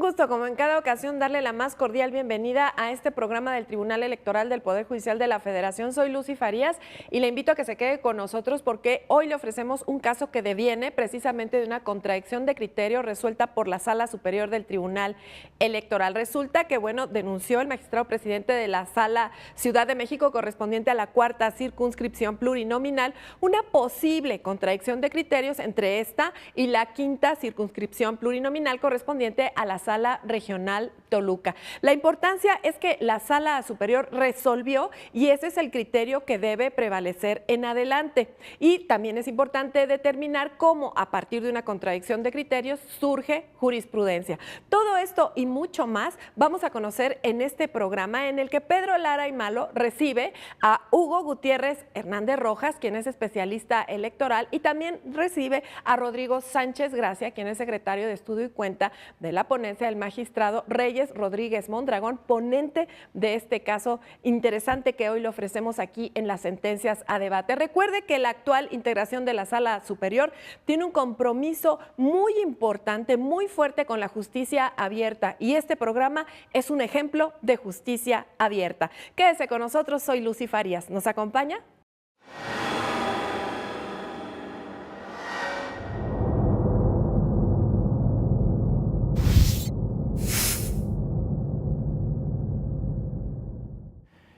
gusto, como en cada ocasión, darle la más cordial bienvenida a este programa del Tribunal Electoral del Poder Judicial de la Federación. Soy Lucy Farías y le invito a que se quede con nosotros porque hoy le ofrecemos un caso que deviene precisamente de una contradicción de criterio resuelta por la Sala Superior del Tribunal Electoral. Resulta que, bueno, denunció el magistrado presidente de la Sala Ciudad de México correspondiente a la cuarta circunscripción plurinominal una posible contradicción de criterios entre esta y la quinta circunscripción plurinominal correspondiente a la Sala Regional Toluca. La importancia es que la Sala Superior resolvió y ese es el criterio que debe prevalecer en adelante. Y también es importante determinar cómo a partir de una contradicción de criterios surge jurisprudencia. Todo esto y mucho más vamos a conocer en este programa en el que Pedro Lara y Malo recibe a Hugo Gutiérrez Hernández Rojas, quien es especialista electoral, y también recibe a Rodrigo Sánchez Gracia, quien es secretario de Estudio y Cuenta de la ponencia del magistrado Reyes Rodríguez Mondragón, ponente de este caso interesante que hoy le ofrecemos aquí en las sentencias a debate. Recuerde que la actual integración de la Sala Superior tiene un compromiso muy importante, muy fuerte con la justicia abierta y este programa es un ejemplo de justicia abierta. Quédese con nosotros, soy Lucy Farías. ¿Nos acompaña?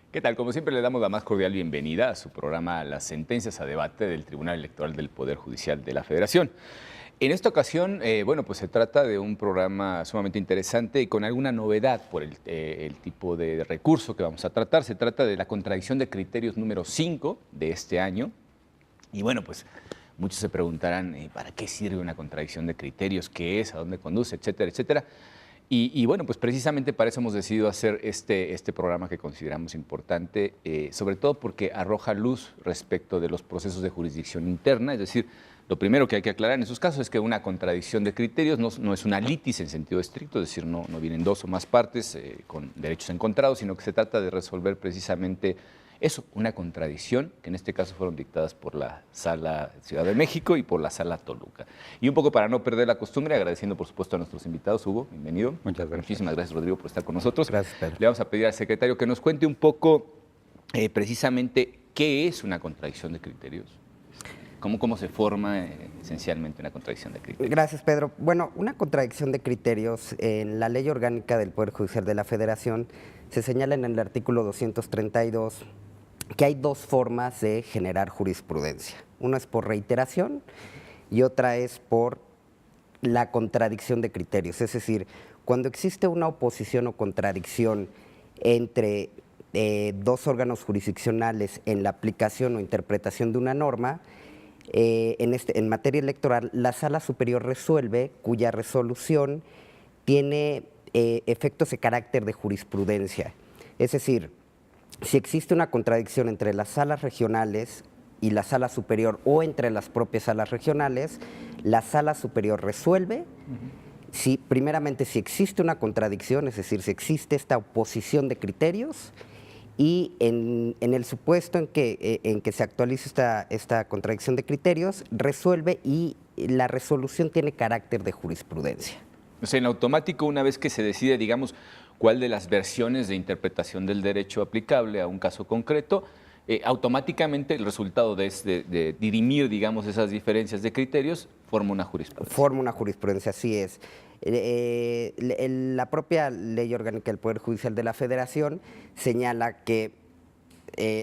¿Qué tal? Como siempre le damos la más cordial bienvenida a su programa Las Sentencias a Debate del Tribunal Electoral del Poder Judicial de la Federación. En esta ocasión, bueno, pues se trata de un programa sumamente interesante y con alguna novedad por el tipo de recurso que vamos a tratar. Se trata de la contradicción de criterios número 5 de este año. Y bueno, pues muchos se preguntarán, ¿para qué sirve una contradicción de criterios? ¿Qué es? ¿A dónde conduce? Etcétera, etcétera. Y bueno, pues precisamente para eso hemos decidido hacer este programa que consideramos importante, sobre todo porque arroja luz respecto de los procesos de jurisdicción interna, es decir, lo primero que hay que aclarar en esos casos es que una contradicción de criterios no es una litis en sentido estricto, es decir, no vienen dos o más partes con derechos encontrados, sino que se trata de resolver precisamente eso, una contradicción, que en este caso fueron dictadas por la Sala Ciudad de México y por la Sala Toluca. Y un poco para no perder la costumbre, agradeciendo por supuesto a nuestros invitados. Hugo, bienvenido. Muchas gracias. Muchísimas gracias, Rodrigo, por estar con nosotros. Gracias, Pedro. Le vamos a pedir al secretario que nos cuente un poco precisamente qué es una contradicción de criterios. ¿Cómo se forma esencialmente una contradicción de criterios? Gracias, Pedro. Bueno, una contradicción de criterios en la Ley Orgánica del Poder Judicial de la Federación se señala en el artículo 232 que hay dos formas de generar jurisprudencia. Una es por reiteración y otra es por la contradicción de criterios. Es decir, cuando existe una oposición o contradicción entre dos órganos jurisdiccionales en la aplicación o interpretación de una norma, en materia electoral, la Sala Superior resuelve, cuya resolución tiene efectos de carácter de jurisprudencia. Es decir, si existe una contradicción entre las salas regionales y la Sala Superior o entre las propias salas regionales, la Sala Superior resuelve. Primeramente, si existe una contradicción, es decir, si existe esta oposición de criterios, y en el supuesto en que se actualice esta contradicción de criterios, resuelve y la resolución tiene carácter de jurisprudencia. O sea, en automático, una vez que se decide, digamos, cuál de las versiones de interpretación del derecho aplicable a un caso concreto, automáticamente el resultado de dirimir, digamos, esas diferencias de criterios forma una jurisprudencia. Forma una jurisprudencia, así es. La propia Ley Orgánica del Poder Judicial de la Federación señala que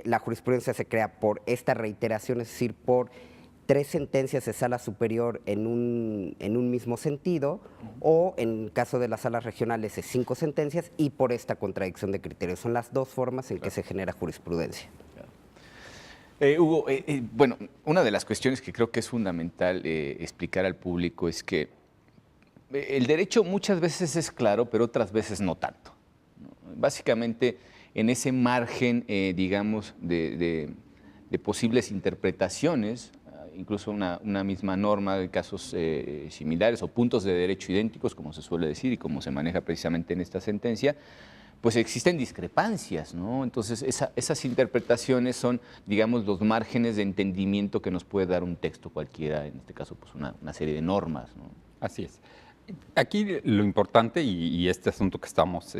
la jurisprudencia se crea por esta reiteración, es decir, por 3 sentencias de Sala Superior en un mismo sentido, o en caso de las salas regionales es 5 sentencias y por esta contradicción de criterios. Son las dos formas en que se genera jurisprudencia. Hugo, bueno, una de las cuestiones que creo que es fundamental explicar al público es que el derecho muchas veces es claro, pero otras veces no tanto, ¿no? Básicamente, en ese margen, digamos, de posibles interpretaciones, incluso una misma norma de casos similares o puntos de derecho idénticos, como se suele decir y como se maneja precisamente en esta sentencia, pues existen discrepancias, ¿no? Entonces, esas interpretaciones son, digamos, los márgenes de entendimiento que nos puede dar un texto cualquiera, en este caso, pues una serie de normas, ¿no? Así es. Aquí lo importante y este asunto que estamos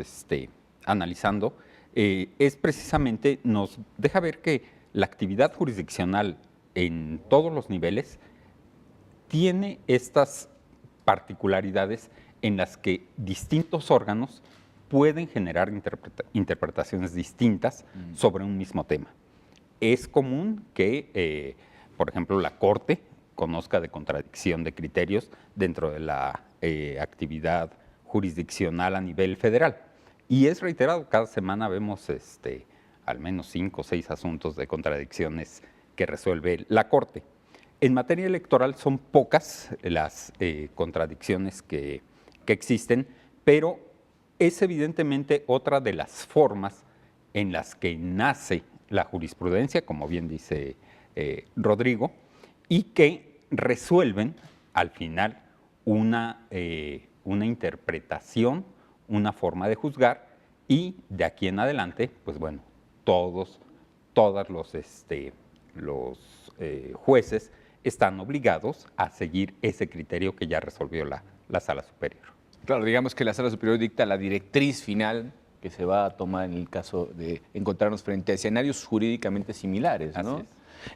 analizando es precisamente, nos deja ver que la actividad jurisdiccional en todos los niveles tiene estas particularidades en las que distintos órganos pueden generar interpretaciones distintas sobre un mismo tema. Es común que, por ejemplo, la Corte conozca de contradicción de criterios dentro de la actividad jurisdiccional a nivel federal. Y es reiterado, cada semana vemos al menos 5 o 6 asuntos de contradicciones que resuelve la Corte. En materia electoral son pocas las contradicciones que existen, pero es evidentemente otra de las formas en las que nace la jurisprudencia, como bien dice Rodrigo, y que resuelven al final una interpretación, una forma de juzgar, y de aquí en adelante, pues bueno, todos los jueces están obligados a seguir ese criterio que ya resolvió la Sala Superior. Claro, digamos que la Sala Superior dicta la directriz final que se va a tomar en el caso de encontrarnos frente a escenarios jurídicamente similares, ¿no? Así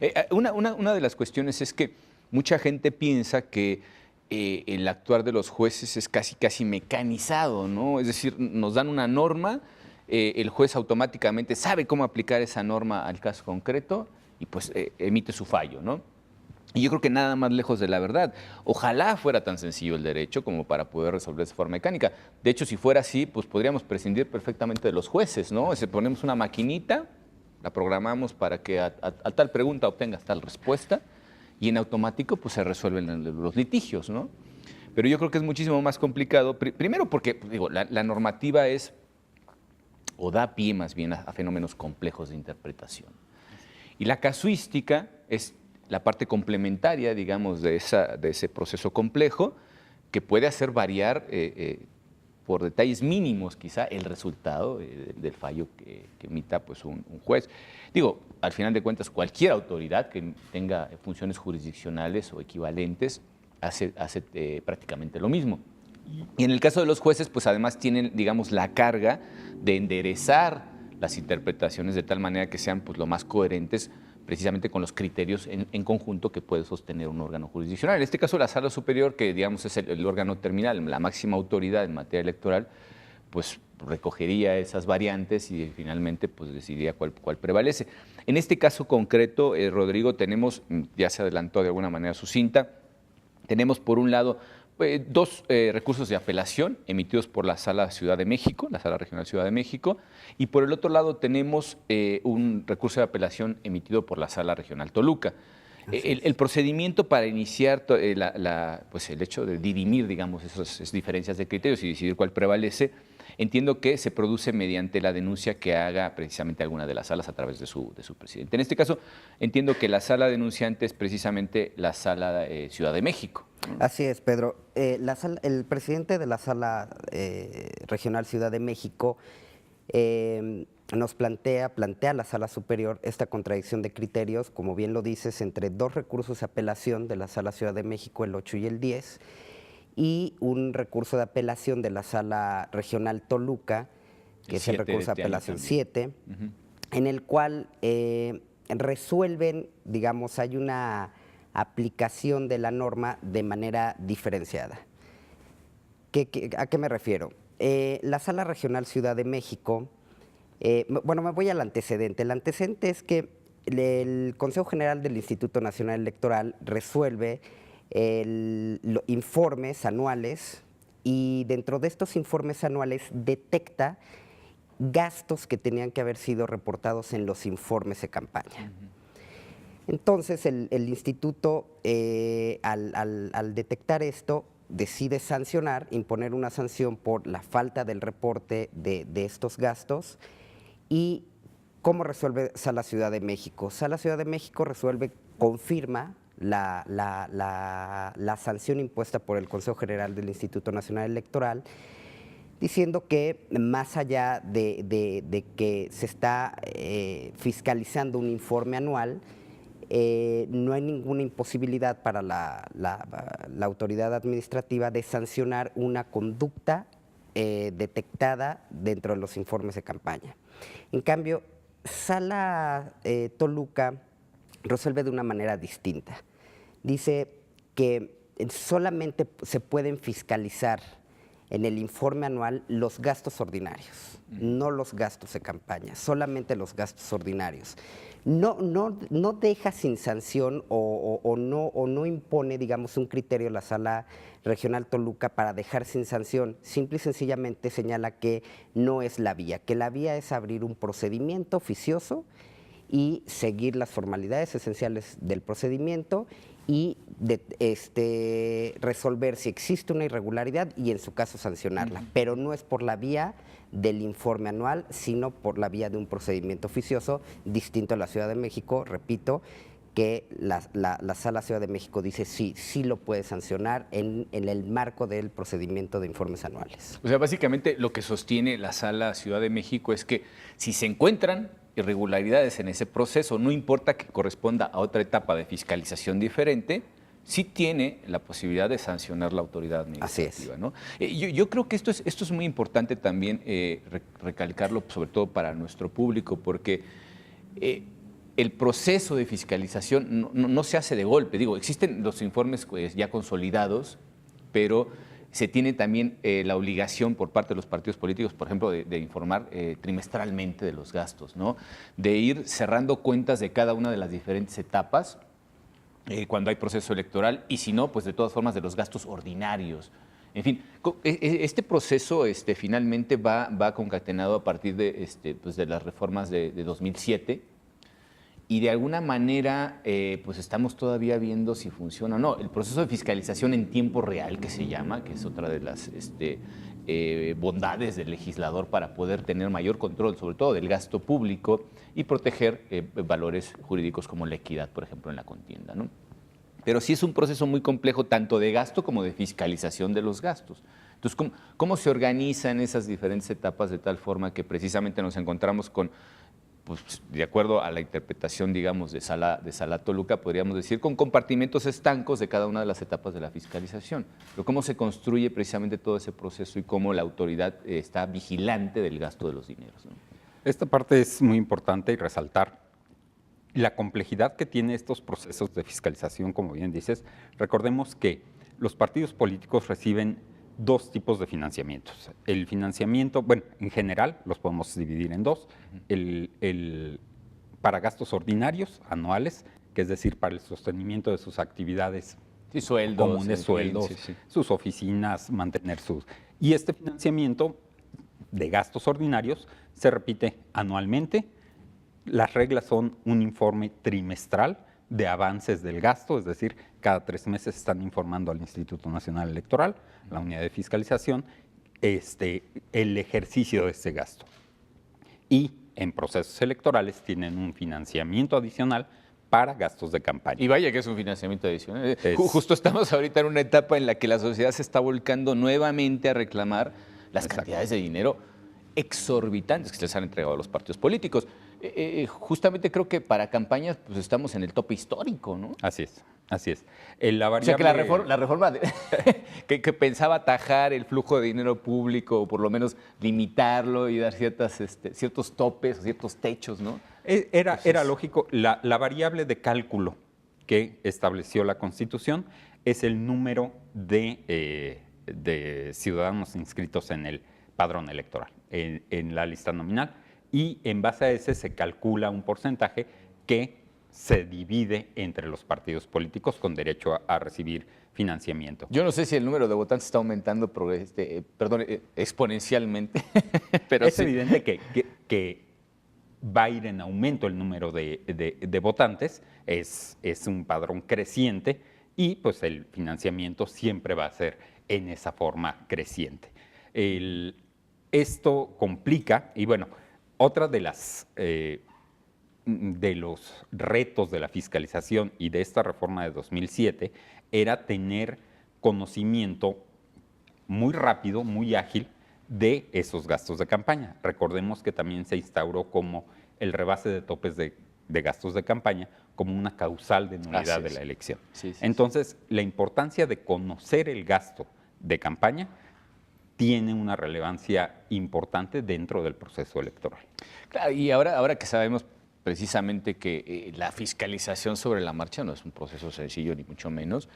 es. Una de las cuestiones es que mucha gente piensa que el actuar de los jueces es casi mecanizado, ¿no? Es decir, nos dan una norma, el juez automáticamente sabe cómo aplicar esa norma al caso concreto y pues emite su fallo, ¿no? Y yo creo que nada más lejos de la verdad. Ojalá fuera tan sencillo el derecho como para poder resolver de forma mecánica. De hecho, si fuera así, pues podríamos prescindir perfectamente de los jueces, ¿no? Si ponemos una maquinita, la programamos para que a tal pregunta obtengas tal respuesta y en automático pues se resuelven los litigios, ¿no? Pero yo creo que es muchísimo más complicado, primero porque digo, la normativa es, o da pie más bien a fenómenos complejos de interpretación. Y la casuística es la parte complementaria, digamos, de ese proceso complejo que puede hacer variar por detalles mínimos quizá el resultado del fallo que emita pues, un juez. Digo, al final de cuentas, cualquier autoridad que tenga funciones jurisdiccionales o equivalentes hace prácticamente lo mismo. Y en el caso de los jueces, pues además tienen, digamos, la carga de enderezar las interpretaciones de tal manera que sean pues, lo más coherentes precisamente con los criterios en conjunto que puede sostener un órgano jurisdiccional. En este caso, la Sala Superior, que digamos es el órgano terminal, la máxima autoridad en materia electoral, pues recogería esas variantes y finalmente pues decidiría cuál prevalece. En este caso concreto, Rodrigo, tenemos, ya se adelantó de alguna manera sucinta, tenemos por un lado dos recursos de apelación emitidos por la Sala Ciudad de México, la Sala Regional Ciudad de México, y por el otro lado tenemos un recurso de apelación emitido por la Sala Regional Toluca. El procedimiento para iniciar pues el hecho de dirimir, digamos, esas diferencias de criterios y decidir cuál prevalece, entiendo que se produce mediante la denuncia que haga precisamente alguna de las salas a través de su presidente. En este caso, entiendo que la sala denunciante es precisamente la Sala Ciudad de México. Así es, Pedro. El presidente de la Sala Regional Ciudad de México nos plantea a la Sala Superior esta contradicción de criterios, como bien lo dices, entre dos recursos de apelación de la Sala Ciudad de México, el 8 y el 10, y un recurso de apelación de la Sala Regional Toluca, que es el recurso de apelación 7, en el cual resuelven, digamos, hay una aplicación de la norma de manera diferenciada. ¿A qué me refiero? La Sala Regional Ciudad de México, bueno, me voy al antecedente. El antecedente es que el Consejo General del Instituto Nacional Electoral resuelve los informes anuales y dentro de estos informes anuales detecta gastos que tenían que haber sido reportados en los informes de campaña. Entonces, el instituto, al detectar esto, decide sancionar, imponer una sanción por la falta del reporte de estos gastos. ¿Y cómo resuelve Sala Ciudad de México? Sala Ciudad de México confirma la sanción impuesta por el Consejo General del Instituto Nacional Electoral, diciendo que más allá de que se está fiscalizando un informe anual, no hay ninguna imposibilidad para la autoridad administrativa de sancionar una conducta detectada dentro de los informes de campaña. En cambio, Sala Toluca resuelve de una manera distinta. Dice que solamente se pueden fiscalizar en el informe anual los gastos ordinarios, no los gastos de campaña, solamente los gastos ordinarios. No deja sin sanción o no impone, digamos, un criterio la Sala Regional Toluca para dejar sin sanción. Simple y sencillamente señala que no es la vía, que la vía es abrir un procedimiento oficioso y seguir las formalidades esenciales del procedimiento y resolver si existe una irregularidad y en su caso sancionarla, pero no es por la vía del informe anual, sino por la vía de un procedimiento oficioso distinto a la Ciudad de México, repito, que la Sala Ciudad de México dice sí lo puede sancionar en el marco del procedimiento de informes anuales. O sea, básicamente lo que sostiene la Sala Ciudad de México es que si se encuentran irregularidades en ese proceso, no importa que corresponda a otra etapa de fiscalización diferente, sí tiene la posibilidad de sancionar la autoridad administrativa. Así es. ¿No? Yo creo que esto es muy importante también recalcarlo, sobre todo para nuestro público, porque el proceso de fiscalización no se hace de golpe. Digo, existen los informes ya consolidados, pero se tiene también la obligación por parte de los partidos políticos, por ejemplo, de informar trimestralmente de los gastos, ¿no? De ir cerrando cuentas de cada una de las diferentes etapas cuando hay proceso electoral y si no, pues de todas formas de los gastos ordinarios. En fin, este proceso finalmente va concatenado a partir pues de las reformas de 2007 y de alguna manera pues estamos todavía viendo si funciona o no. El proceso de fiscalización en tiempo real, que se llama, que es otra de las bondades del legislador para poder tener mayor control, sobre todo del gasto público y proteger valores jurídicos como la equidad, por ejemplo, en la contienda, ¿no? Pero sí es un proceso muy complejo tanto de gasto como de fiscalización de los gastos. Entonces, ¿cómo se organizan esas diferentes etapas de tal forma que precisamente nos encontramos con, pues, de acuerdo a la interpretación, digamos, de Sala Toluca, podríamos decir, con compartimentos estancos de cada una de las etapas de la fiscalización? Pero ¿cómo se construye precisamente todo ese proceso y cómo la autoridad está vigilante del gasto de los dineros, ¿no? Esta parte es muy importante y resaltar la complejidad que tiene estos procesos de fiscalización, como bien dices. Recordemos que los partidos políticos reciben dos tipos de financiamientos. El financiamiento, bueno, en general los podemos dividir en dos. Para gastos ordinarios, anuales, que es decir, para el sostenimiento de sus actividades comunes, sueldos, sus oficinas, mantener sus... Y este financiamiento de gastos ordinarios se repite anualmente. Las reglas son un informe trimestral de avances del gasto, es decir, cada 3 meses están informando al Instituto Nacional Electoral, la unidad de fiscalización, el ejercicio de este gasto. Y en procesos electorales tienen un financiamiento adicional para gastos de campaña. Y vaya que es un financiamiento adicional. Justo estamos ahorita en una etapa en la que la sociedad se está volcando nuevamente a reclamar las cantidades de dinero exorbitantes que se les han entregado a los partidos políticos. Justamente creo que para campañas pues estamos en el tope histórico, ¿no? Así es, así es. O sea que la reforma que pensaba atajar el flujo de dinero público o por lo menos limitarlo y dar ciertos topes o ciertos techos, ¿no? Era lógico. La variable de cálculo que estableció la Constitución es el número de ciudadanos inscritos en el padrón electoral, en la lista nominal, y en base a ese se calcula un porcentaje que se divide entre los partidos políticos con derecho a recibir financiamiento. Yo no sé si el número de votantes está aumentando exponencialmente, pero es evidente que va a ir en aumento el número de votantes, es un padrón creciente y pues el financiamiento siempre va a ser en esa forma creciente. Esto complica, y bueno, otra de los retos de la fiscalización y de esta reforma de 2007 era tener conocimiento muy rápido, muy ágil de esos gastos de campaña. Recordemos que también se instauró como el rebase de topes de de gastos de campaña como una causal de nulidad Así de es. la elección. Sí, sí, Entonces, la importancia de conocer el gasto de campaña tiene una relevancia importante dentro del proceso electoral. Claro, y ahora que sabemos precisamente que la fiscalización sobre la marcha no es un proceso sencillo, ni mucho menos,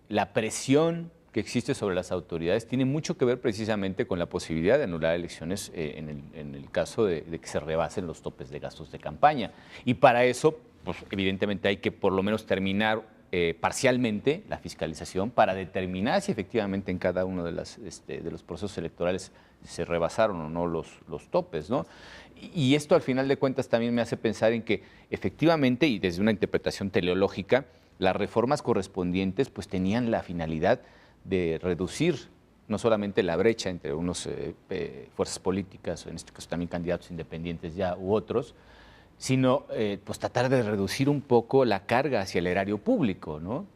la presión que existe sobre las autoridades tiene mucho que ver precisamente con la posibilidad de anular elecciones en el caso de que se rebasen los topes de gastos de campaña. Y para eso, pues, evidentemente hay que por lo menos terminar parcialmente la fiscalización para determinar si efectivamente en cada uno de los procesos electorales se rebasaron o no los topes, ¿no? Y esto al final de cuentas también me hace pensar en que efectivamente, y desde una interpretación teleológica, las reformas correspondientes pues tenían la finalidad de reducir no solamente la brecha entre unas fuerzas políticas, en este caso también candidatos independientes ya u otros, sino pues tratar de reducir un poco la carga hacia el erario público, ¿no?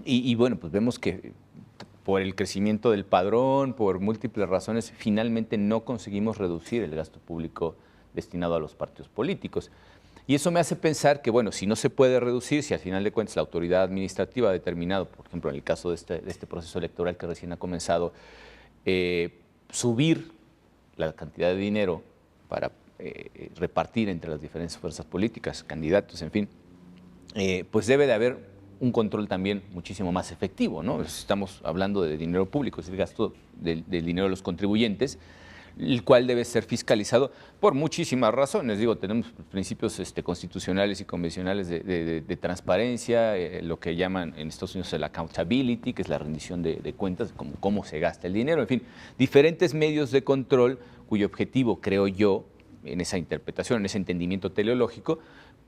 Y bueno, pues vemos que por el crecimiento del padrón, por múltiples razones, finalmente no conseguimos reducir el gasto público destinado a los partidos políticos. Y eso me hace pensar que, bueno, si no se puede reducir, si al final de cuentas la autoridad administrativa ha determinado, por ejemplo, en el caso de este proceso electoral que recién ha comenzado, subir la cantidad de dinero para repartir entre las diferentes fuerzas políticas, candidatos, en fin, pues debe de haber un control también muchísimo más efectivo, ¿no? Estamos hablando de dinero público, es el gasto del dinero de los contribuyentes, el cual debe ser fiscalizado por muchísimas razones. Digo, tenemos principios constitucionales y convencionales de transparencia, lo que llaman en Estados Unidos el accountability, que es la rendición de cuentas, como cómo se gasta el dinero, en fin, diferentes medios de control cuyo objetivo, creo yo, en esa interpretación, en ese entendimiento teleológico,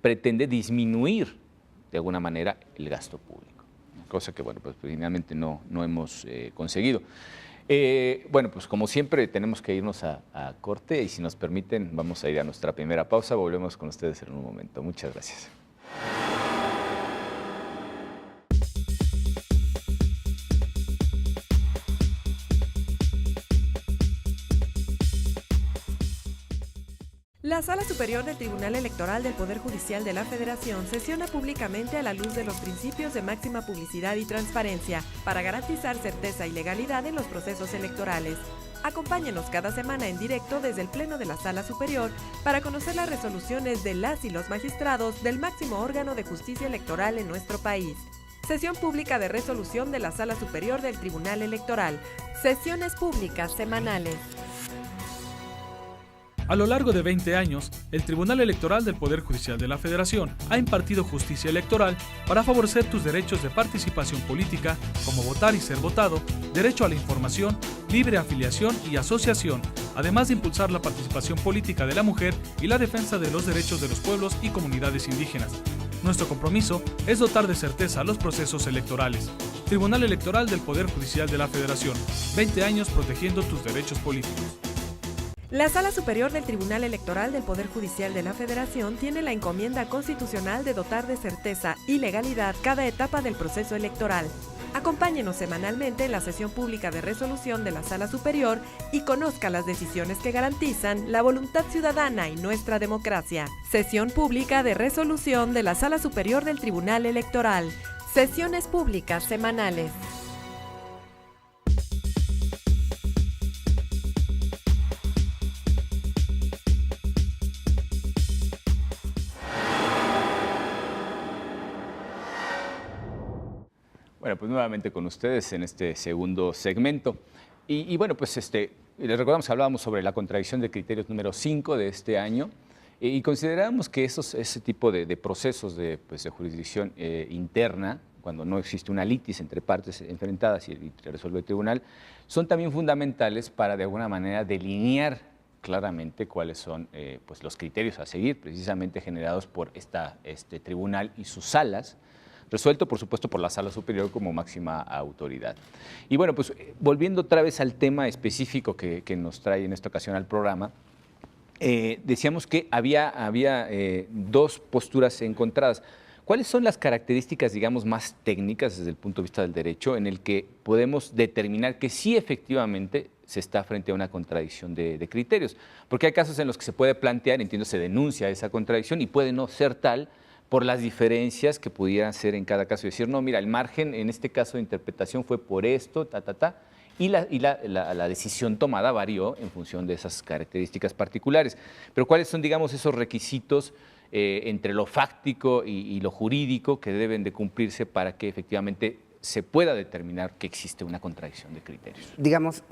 pretende disminuir de alguna manera el gasto público, cosa que, bueno, pues finalmente no hemos conseguido. Bueno, pues como siempre tenemos que irnos a corte y si nos permiten vamos a ir a nuestra primera pausa. Volvemos con ustedes en un momento. Muchas gracias. La Sala Superior del Tribunal Electoral del Poder Judicial de la Federación sesiona públicamente a la luz de los principios de máxima publicidad y transparencia para garantizar certeza y legalidad en los procesos electorales. Acompáñenos cada semana en directo desde el Pleno de la Sala Superior para conocer las resoluciones de las y los magistrados del máximo órgano de justicia electoral en nuestro país. Sesión pública de resolución de la Sala Superior del Tribunal Electoral. Sesiones públicas semanales. A lo largo de 20 años, el Tribunal Electoral del Poder Judicial de la Federación ha impartido justicia electoral para favorecer tus derechos de participación política, como votar y ser votado, derecho a la información, libre afiliación y asociación, además de impulsar la participación política de la mujer y la defensa de los derechos de los pueblos y comunidades indígenas. Nuestro compromiso es dotar de certeza a los procesos electorales. Tribunal Electoral del Poder Judicial de la Federación, 20 años protegiendo tus derechos políticos. La Sala Superior del Tribunal Electoral del Poder Judicial de la Federación tiene la encomienda constitucional de dotar de certeza y legalidad cada etapa del proceso electoral. Acompáñenos semanalmente en la sesión pública de resolución de la Sala Superior y conozca las decisiones que garantizan la voluntad ciudadana y nuestra democracia. Sesión pública de resolución de la Sala Superior del Tribunal Electoral. Sesiones públicas semanales. Bueno, pues nuevamente con ustedes en este segundo segmento. Y bueno, pues les recordamos que hablábamos sobre la contradicción de criterios número 5 de este año y consideramos que ese tipo de procesos de jurisdicción interna, cuando no existe una litis entre partes enfrentadas y resuelve el tribunal, son también fundamentales para de alguna manera delinear claramente cuáles son pues los criterios a seguir, precisamente generados por este tribunal y sus salas, resuelto, por supuesto, por la Sala Superior como máxima autoridad. Y bueno, pues volviendo otra vez al tema específico que nos trae en esta ocasión al programa, decíamos que había dos posturas encontradas. ¿Cuáles son las características, digamos, más técnicas desde el punto de vista del derecho en el que podemos determinar que sí efectivamente se está frente a una contradicción de criterios. Porque hay casos en los que se puede plantear, entiendo, se denuncia esa contradicción y puede no ser tal por las diferencias que pudieran ser en cada caso. Decir, no, mira, el margen en este caso de interpretación fue por esto, y la decisión tomada varió en función de esas características particulares. Pero ¿cuáles son, digamos, esos requisitos entre lo fáctico y lo jurídico que deben de cumplirse para que efectivamente se pueda determinar que existe una contradicción de criterios? Digamos,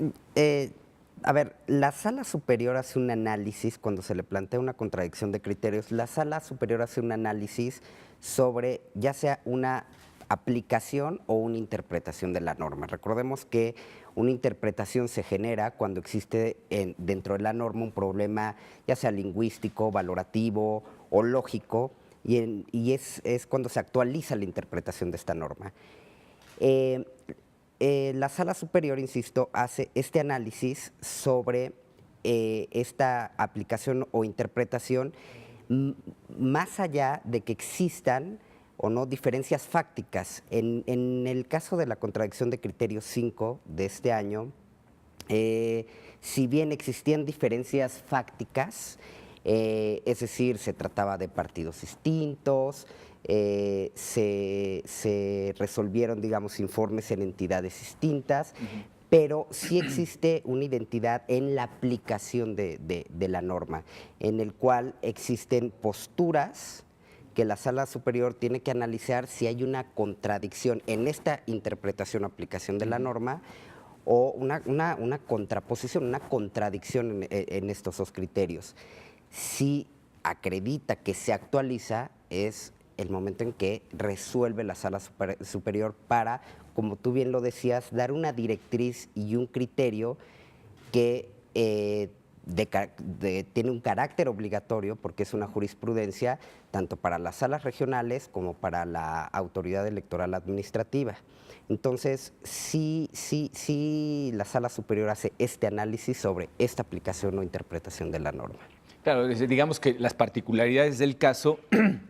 a ver, la Sala Superior hace un análisis cuando se le plantea una contradicción de criterios. La Sala Superior hace un análisis sobre ya sea una aplicación o una interpretación de la norma. Recordemos que una interpretación se genera cuando existe dentro de la norma un problema ya sea lingüístico, valorativo o lógico, y es cuando se actualiza la interpretación de esta norma. La Sala Superior, insisto, hace este análisis sobre esta aplicación o interpretación más allá de que existan o no diferencias fácticas. En el caso de la contradicción de criterios 5 de este año, si bien existían diferencias fácticas, es decir, se trataba de partidos distintos, se resolvieron, digamos, informes en entidades distintas, pero sí existe una identidad en la aplicación de la norma, en el cual existen posturas que la Sala Superior tiene que analizar si hay una contradicción en esta interpretación o aplicación de la norma o una contraposición, una contradicción en estos dos criterios. Si acredita que se actualiza, es el momento en que resuelve la Sala Superior para, como tú bien lo decías, dar una directriz y un criterio que tiene un carácter obligatorio porque es una jurisprudencia tanto para las salas regionales como para la autoridad electoral administrativa. Entonces, sí, la Sala Superior hace este análisis sobre esta aplicación o interpretación de la norma. Claro, digamos que las particularidades del caso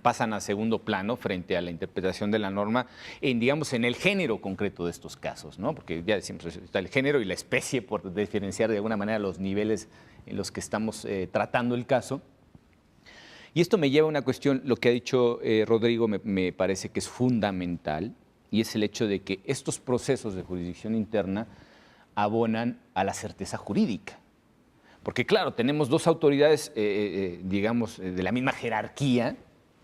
pasan a segundo plano frente a la interpretación de la norma digamos, en el género concreto de estos casos, ¿no? Porque ya decimos, está el género y la especie, por diferenciar de alguna manera los niveles en los que estamos tratando el caso. Y esto me lleva a una cuestión, lo que ha dicho Rodrigo me parece que es fundamental, y es el hecho de que estos procesos de jurisdicción interna abonan a la certeza jurídica. Porque claro, tenemos dos autoridades, digamos, de la misma jerarquía,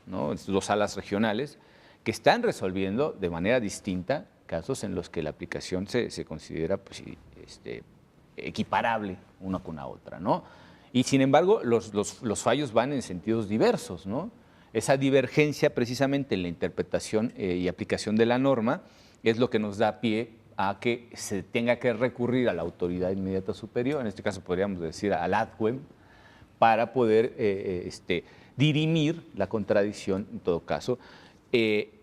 ¿no? Dos salas regionales, que están resolviendo de manera distinta casos en los que la aplicación se considera pues, equiparable una con la otra, ¿no? Y sin embargo, los fallos van en sentidos diversos, ¿no? Esa divergencia precisamente en la interpretación y aplicación de la norma es lo que nos da pie a que se tenga que recurrir a la autoridad inmediata superior, en este caso podríamos decir al ADWEM, para poder dirimir la contradicción en todo caso.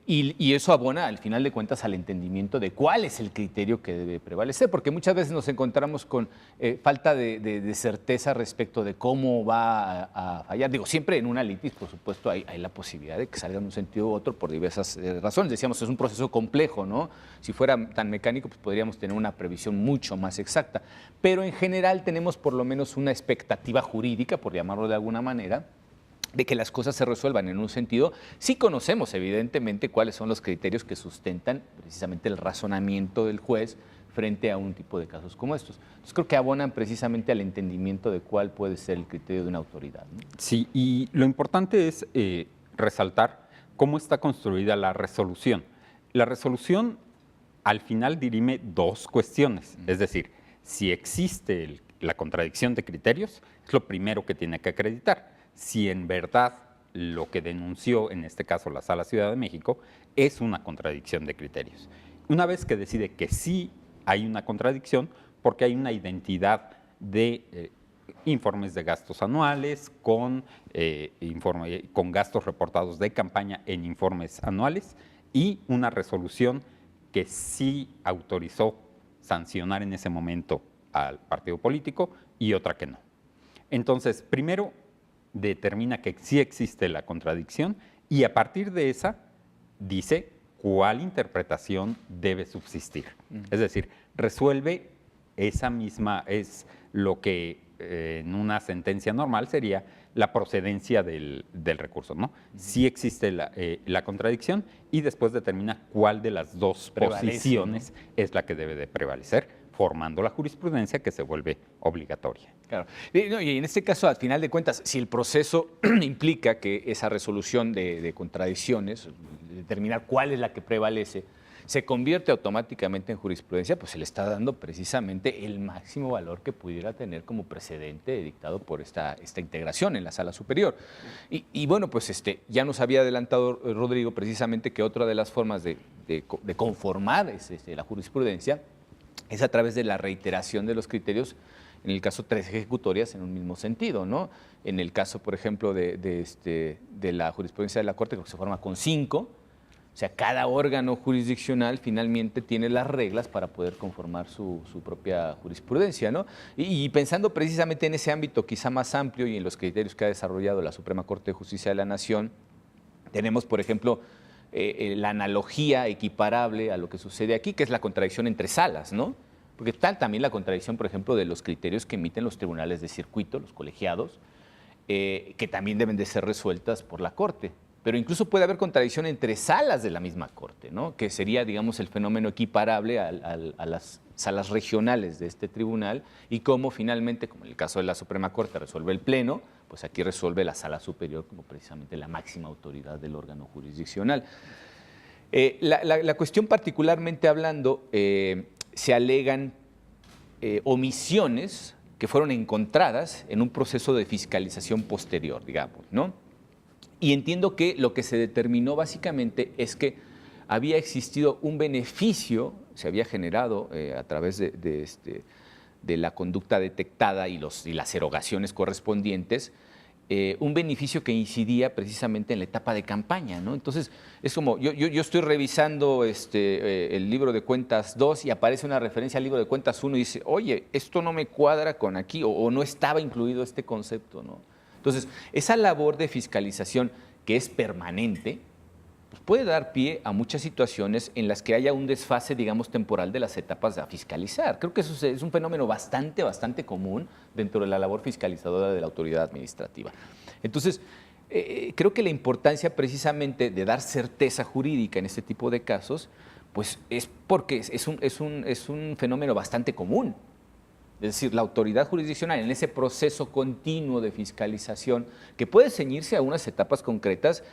Y eso abona, al final de cuentas, al entendimiento de cuál es el criterio que debe prevalecer, porque muchas veces nos encontramos con falta de certeza respecto de cómo va a fallar. Digo, siempre en una litis, por supuesto, hay la posibilidad de que salga en un sentido u otro por diversas razones. Decíamos, es un proceso complejo, ¿no? Si fuera tan mecánico, pues podríamos tener una previsión mucho más exacta. Pero en general tenemos por lo menos una expectativa jurídica, por llamarlo de alguna manera, de que las cosas se resuelvan en un sentido. Sí conocemos, evidentemente, cuáles son los criterios que sustentan precisamente el razonamiento del juez frente a un tipo de casos como estos. Entonces, creo que abonan precisamente al entendimiento de cuál puede ser el criterio de una autoridad, ¿no? Sí, y lo importante es resaltar cómo está construida la resolución. La resolución, al final, dirime dos cuestiones. Es decir, si existe la contradicción de criterios, es lo primero que tiene que acreditar. Si en verdad lo que denunció, en este caso la Sala Ciudad de México, es una contradicción de criterios. Una vez que decide que sí hay una contradicción, porque hay una identidad de informes de gastos anuales con gastos reportados de campaña en informes anuales y una resolución que sí autorizó sancionar en ese momento al partido político y otra que no. Entonces, primero, determina que sí existe la contradicción y a partir de esa dice cuál interpretación debe subsistir. Es decir, resuelve esa misma es lo que en una sentencia normal sería la procedencia del recurso, ¿no? Sí existe la contradicción y después determina cuál de las dos posiciones es la que debe de prevalecer, formando la jurisprudencia que se vuelve obligatoria. Claro. Y en este caso, al final de cuentas, si el proceso implica que esa resolución de contradicciones, determinar cuál es la que prevalece, se convierte automáticamente en jurisprudencia, pues se le está dando precisamente el máximo valor que pudiera tener como precedente dictado por esta integración en la sala superior. Y bueno, pues ya nos había adelantado Rodrigo precisamente que otra de las formas de conformar la jurisprudencia es a través de la reiteración de los criterios, en el caso 3 ejecutorias en un mismo sentido, ¿no? En el caso, por ejemplo, de la jurisprudencia de la Corte, creo que se forma con 5. O sea, cada órgano jurisdiccional finalmente tiene las reglas para poder conformar su propia jurisprudencia, ¿no? Y pensando precisamente en ese ámbito quizá más amplio y en los criterios que ha desarrollado la Suprema Corte de Justicia de la Nación, tenemos, por ejemplo, la analogía equiparable a lo que sucede aquí, que es la contradicción entre salas, ¿no? Porque está también la contradicción, por ejemplo, de los criterios que emiten los tribunales de circuito, los colegiados, que también deben de ser resueltas por la Corte. Pero incluso puede haber contradicción entre salas de la misma Corte, ¿no? Que sería, digamos, el fenómeno equiparable a las salas regionales de este tribunal y cómo finalmente, como en el caso de la Suprema Corte resuelve el Pleno, pues aquí resuelve la Sala Superior como precisamente la máxima autoridad del órgano jurisdiccional. La cuestión particularmente hablando, se alegan omisiones que fueron encontradas en un proceso de fiscalización posterior, digamos, ¿no? Y entiendo que lo que se determinó básicamente es que había existido un beneficio, se había generado a través de la conducta detectada y las erogaciones correspondientes, un beneficio que incidía precisamente en la etapa de campaña, ¿no? Entonces, es como, yo estoy revisando el libro de cuentas 2 y aparece una referencia al libro de cuentas 1 y dice, oye, esto no me cuadra con aquí, o no estaba incluido este concepto, ¿no? Entonces, esa labor de fiscalización que es permanente, pues puede dar pie a muchas situaciones en las que haya un desfase, digamos, temporal de las etapas a fiscalizar. Creo que eso es un fenómeno bastante común dentro de la labor fiscalizadora de la autoridad administrativa. Entonces, creo que la importancia precisamente de dar certeza jurídica en este tipo de casos, pues es porque es un fenómeno bastante común. Es decir, la autoridad jurisdiccional en ese proceso continuo de fiscalización que puede ceñirse a unas etapas concretas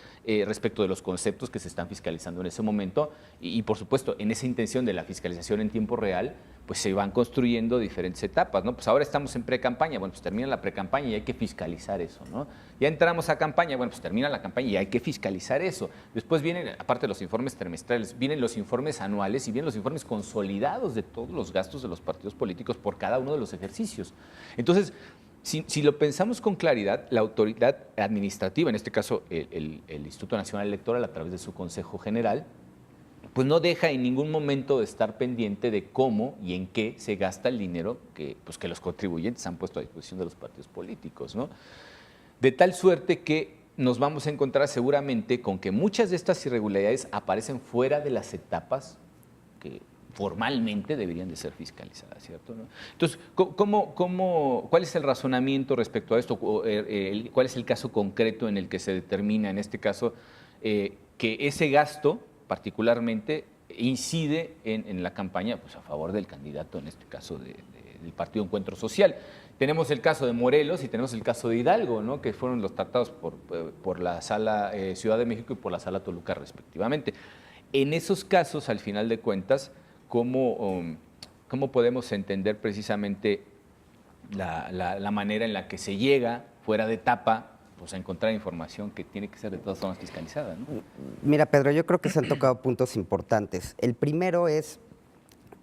respecto de los conceptos que se están fiscalizando en ese momento y por supuesto, en esa intención de la fiscalización en tiempo real, pues se van construyendo diferentes etapas, ¿no? Pues ahora estamos en pre-campaña, bueno, pues termina la pre-campaña y hay que fiscalizar eso, ¿no? Ya entramos a campaña, bueno, pues termina la campaña y hay que fiscalizar eso. Después vienen, aparte de los informes trimestrales, vienen los informes anuales y vienen los informes consolidados de todos los gastos de los partidos políticos por cada uno de los ejercicios. Entonces, si lo pensamos con claridad, la autoridad administrativa, en este caso el Instituto Nacional Electoral a través de su Consejo General, pues no deja en ningún momento de estar pendiente de cómo y en qué se gasta el dinero que los contribuyentes han puesto a disposición de los partidos políticos, ¿no? De tal suerte que nos vamos a encontrar seguramente con que muchas de estas irregularidades aparecen fuera de las etapas que formalmente deberían de ser fiscalizadas, ¿cierto? ¿No? Entonces, ¿cuál es el razonamiento respecto a esto? ¿Cuál es el caso concreto en el que se determina, en este caso, que ese gasto particularmente incide en la campaña pues, a favor del candidato, en este caso del Partido Encuentro Social? Tenemos el caso de Morelos y tenemos el caso de Hidalgo, ¿no? Que fueron los tratados por la Sala Ciudad de México y por la Sala Toluca, respectivamente. En esos casos, al final de cuentas, ¿cómo podemos entender precisamente la manera en la que se llega fuera de etapa pues, a encontrar información que tiene que ser de todas formas fiscalizada, ¿no? Mira, Pedro, yo creo que se han tocado puntos importantes. El primero es,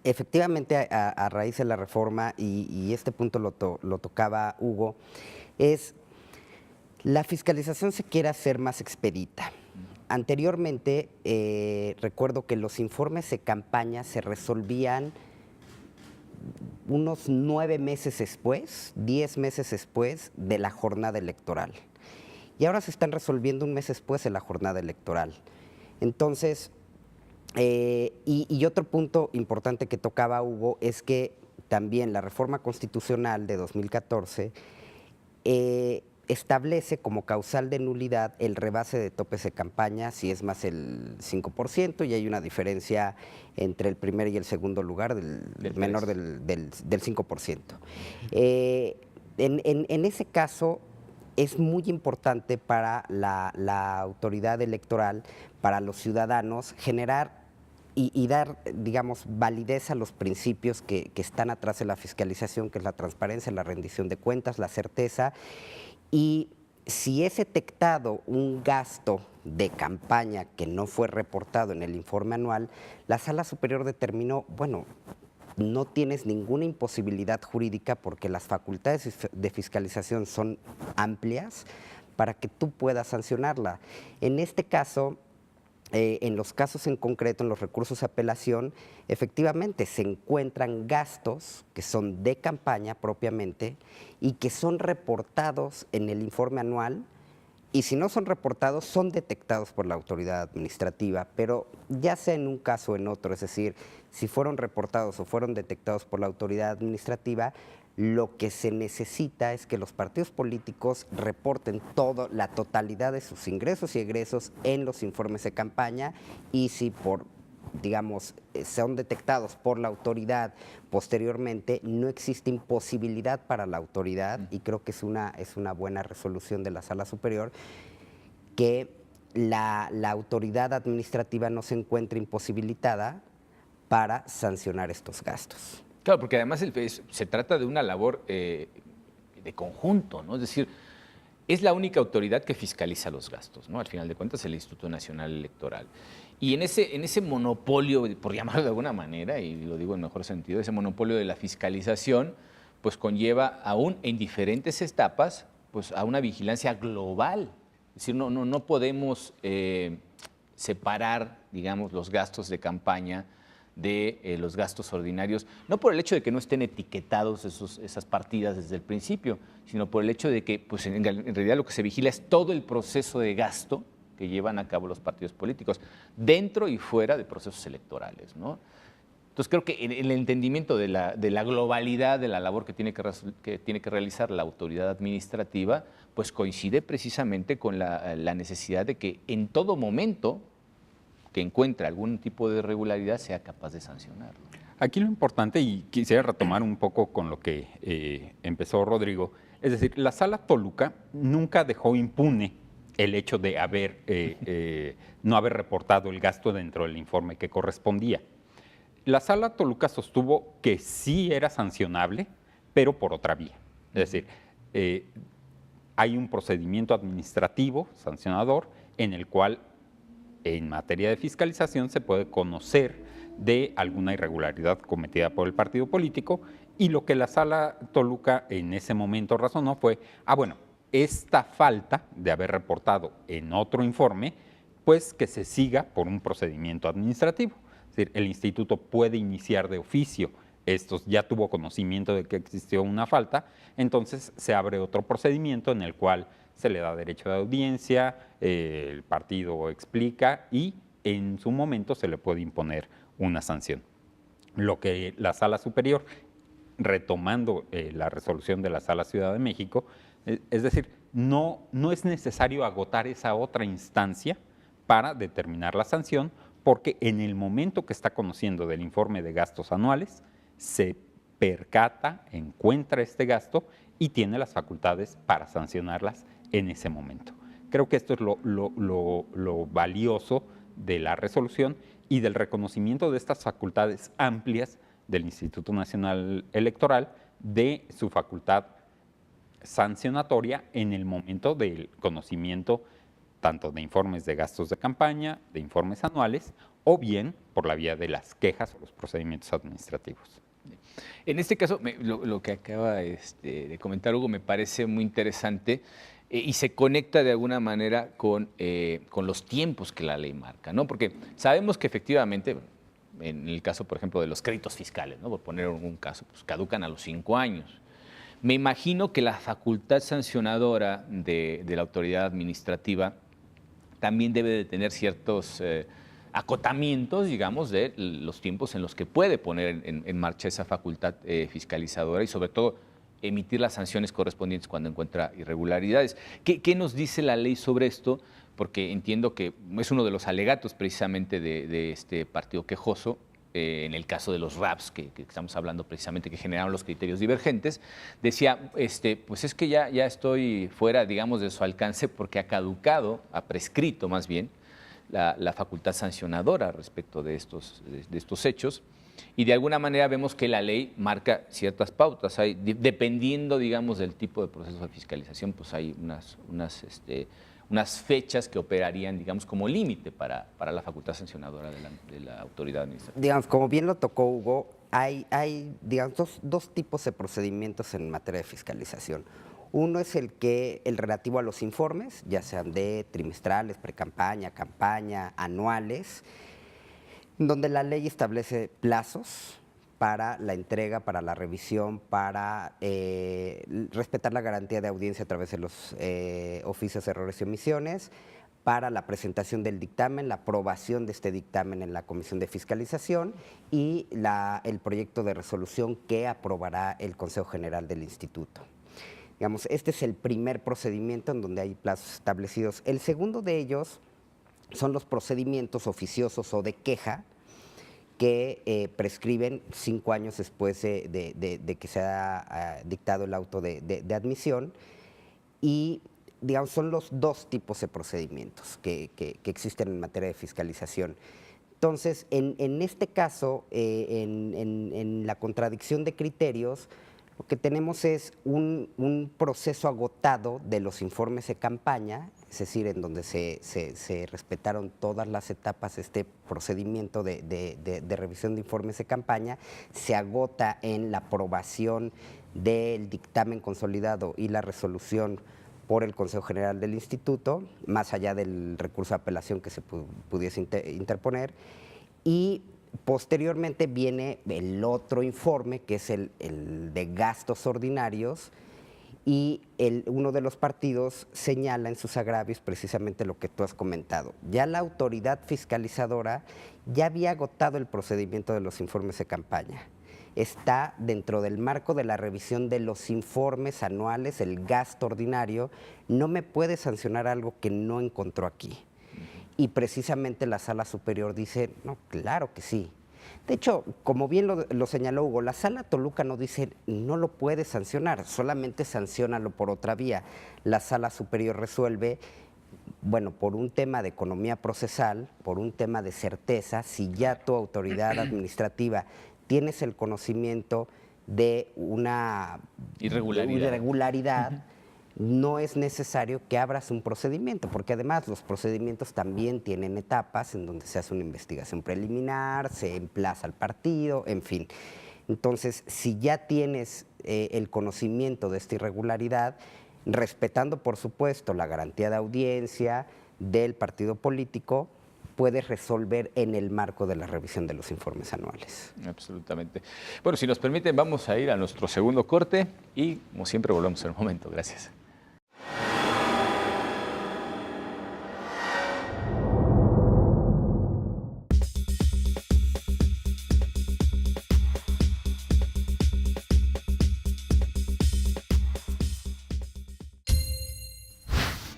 efectivamente, a raíz de la reforma, y este punto lo tocaba Hugo, es la fiscalización se quiere hacer más expedita. Anteriormente, recuerdo que los informes de campaña se resolvían unos 9 meses después, 10 meses después de la jornada electoral. Y ahora se están resolviendo un mes después de la jornada electoral. Entonces, y otro punto importante que tocaba Hugo es que también la reforma constitucional de 2014 establece como causal de nulidad el rebase de topes de campaña si es más el 5%, y hay una diferencia entre el primer y el segundo lugar del menor del 5%. En ese caso es muy importante para la autoridad electoral, para los ciudadanos, generar y dar, digamos, validez a los principios que están atrás de la fiscalización, que es la transparencia, la rendición de cuentas, la certeza. Y si es detectado un gasto de campaña que no fue reportado en el informe anual, la Sala Superior determinó, bueno, no tienes ninguna imposibilidad jurídica porque las facultades de fiscalización son amplias para que tú puedas sancionarla. En este caso, en los casos en concreto, en los recursos de apelación, efectivamente se encuentran gastos que son de campaña propiamente y que son reportados en el informe anual, y si no son reportados, son detectados por la autoridad administrativa, pero ya sea en un caso o en otro, es decir, si fueron reportados o fueron detectados por la autoridad administrativa, lo que se necesita es que los partidos políticos reporten la totalidad de sus ingresos y egresos en los informes de campaña, y si digamos, son detectados por la autoridad posteriormente, no existe imposibilidad para la autoridad, y creo que es una buena resolución de la Sala Superior, que la autoridad administrativa no se encuentre imposibilitada para sancionar estos gastos. Claro, porque además se trata de una labor de conjunto, ¿no? Es decir, es la única autoridad que fiscaliza los gastos, ¿no? Al final de cuentas, el Instituto Nacional Electoral. Y en ese monopolio, por llamarlo de alguna manera, y lo digo en mejor sentido, ese monopolio de la fiscalización, pues conlleva aún en diferentes etapas, pues a una vigilancia global. Es decir, no podemos separar, digamos, los gastos de campaña de los gastos ordinarios, no por el hecho de que no estén etiquetados esas partidas desde el principio, sino por el hecho de que pues, en realidad lo que se vigila es todo el proceso de gasto que llevan a cabo los partidos políticos, dentro y fuera de procesos electorales, ¿no? Entonces creo que en el entendimiento de la globalidad de la labor que tiene que realizar la autoridad administrativa, pues coincide precisamente con la necesidad de que en todo momento que encuentre algún tipo de irregularidad sea capaz de sancionarlo. Aquí lo importante, y quisiera retomar un poco con lo que empezó Rodrigo, es decir, la Sala Toluca nunca dejó impune el hecho de no haber reportado el gasto dentro del informe que correspondía. La Sala Toluca sostuvo que sí era sancionable, pero por otra vía. Es decir, hay un procedimiento administrativo sancionador en el cual en materia de fiscalización se puede conocer de alguna irregularidad cometida por el partido político, y lo que la Sala Toluca en ese momento razonó fue, bueno, esta falta de haber reportado en otro informe, pues que se siga por un procedimiento administrativo. Es decir, el instituto puede iniciar de oficio estos, ya tuvo conocimiento de que existió una falta, entonces se abre otro procedimiento en el cual se le da derecho de audiencia, el partido explica y en su momento se le puede imponer una sanción. Lo que la Sala Superior, retomando la resolución de la Sala Ciudad de México, es decir, no es necesario agotar esa otra instancia para determinar la sanción, porque en el momento que está conociendo del informe de gastos anuales, se percata, encuentra este gasto y tiene las facultades para sancionarlas en ese momento. Creo que esto es lo valioso de la resolución y del reconocimiento de estas facultades amplias del Instituto Nacional Electoral, de su facultad sancionatoria en el momento del conocimiento tanto de informes de gastos de campaña, de informes anuales, o bien por la vía de las quejas o los procedimientos administrativos. En este caso, lo que acaba de comentar Hugo me parece muy interesante y se conecta de alguna manera con los tiempos que la ley marca, ¿no? Porque sabemos que efectivamente, en el caso, por ejemplo, de los créditos fiscales, ¿no? Por poner un caso, pues caducan a los 5 años. Me imagino que la facultad sancionadora de la autoridad administrativa también debe de tener ciertos acotamientos, digamos, de los tiempos en los que puede poner en marcha esa facultad fiscalizadora y sobre todo emitir las sanciones correspondientes cuando encuentra irregularidades. ¿Qué nos dice la ley sobre esto? Porque entiendo que es uno de los alegatos precisamente de este partido quejoso, en el caso de los RAPs, que estamos hablando precisamente, que generaron los criterios divergentes, decía, pues es que ya estoy fuera, digamos, de su alcance porque ha caducado, ha prescrito más bien, la facultad sancionadora respecto de estos hechos. Y de alguna manera vemos que la ley marca ciertas pautas. Dependiendo, digamos, del tipo de proceso de fiscalización, pues hay unas fechas que operarían, digamos, como límite para la facultad sancionadora de la autoridad administrativa. Digamos, como bien lo tocó Hugo, hay digamos, dos tipos de procedimientos en materia de fiscalización. Uno es el relativo a los informes, ya sean de trimestrales, precampaña, campaña, anuales, donde la ley establece plazos para la entrega, para la revisión, para respetar la garantía de audiencia a través de los oficios de errores y omisiones, para la presentación del dictamen, la aprobación de este dictamen en la Comisión de Fiscalización y el proyecto de resolución que aprobará el Consejo General del Instituto. Digamos, este es el primer procedimiento en donde hay plazos establecidos. El segundo de ellos son los procedimientos oficiosos o de queja que prescriben 5 años después de que se ha dictado el auto de admisión y, digamos, son los dos tipos de procedimientos que existen en materia de fiscalización. Entonces, en este caso, en la contradicción de criterios, lo que tenemos es un proceso agotado de los informes de campaña, es decir, en donde se respetaron todas las etapas de este procedimiento de revisión de informes de campaña, se agota en la aprobación del dictamen consolidado y la resolución por el Consejo General del Instituto, más allá del recurso de apelación que se pudiese interponer, y posteriormente viene el otro informe, que es el de gastos ordinarios, y uno de los partidos señala en sus agravios precisamente lo que tú has comentado. Ya la autoridad fiscalizadora ya había agotado el procedimiento de los informes de campaña. Está dentro del marco de la revisión de los informes anuales, el gasto ordinario. No me puede sancionar algo que no encontró aquí. Y precisamente la Sala Superior dice, no, claro que sí. De hecho, como bien lo señaló Hugo, la Sala Toluca no dice, no lo puede sancionar, solamente sanciónalo por otra vía. La Sala Superior resuelve, bueno, por un tema de economía procesal, por un tema de certeza, si ya tu autoridad administrativa tienes el conocimiento de una irregularidad, no es necesario que abras un procedimiento, porque además los procedimientos también tienen etapas en donde se hace una investigación preliminar, se emplaza al partido, en fin. Entonces, si ya tienes el conocimiento de esta irregularidad, respetando, por supuesto, la garantía de audiencia del partido político, puedes resolver en el marco de la revisión de los informes anuales. Absolutamente. Bueno, si nos permiten, vamos a ir a nuestro segundo corte y, como siempre, volvemos en un momento. Gracias.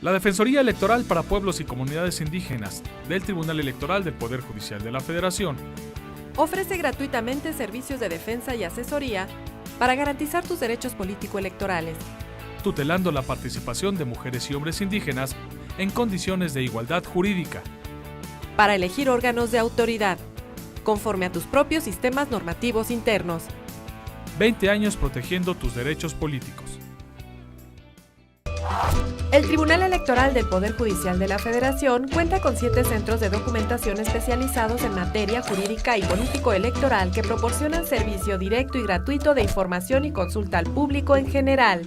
La Defensoría Electoral para Pueblos y Comunidades Indígenas del Tribunal Electoral del Poder Judicial de la Federación ofrece gratuitamente servicios de defensa y asesoría para garantizar tus derechos político-electorales, tutelando la participación de mujeres y hombres indígenas en condiciones de igualdad jurídica, para elegir órganos de autoridad, conforme a tus propios sistemas normativos internos. 20 años protegiendo tus derechos políticos. El Tribunal Electoral del Poder Judicial de la Federación cuenta con 7 centros de documentación especializados en materia jurídica y político-electoral que proporcionan servicio directo y gratuito de información y consulta al público en general.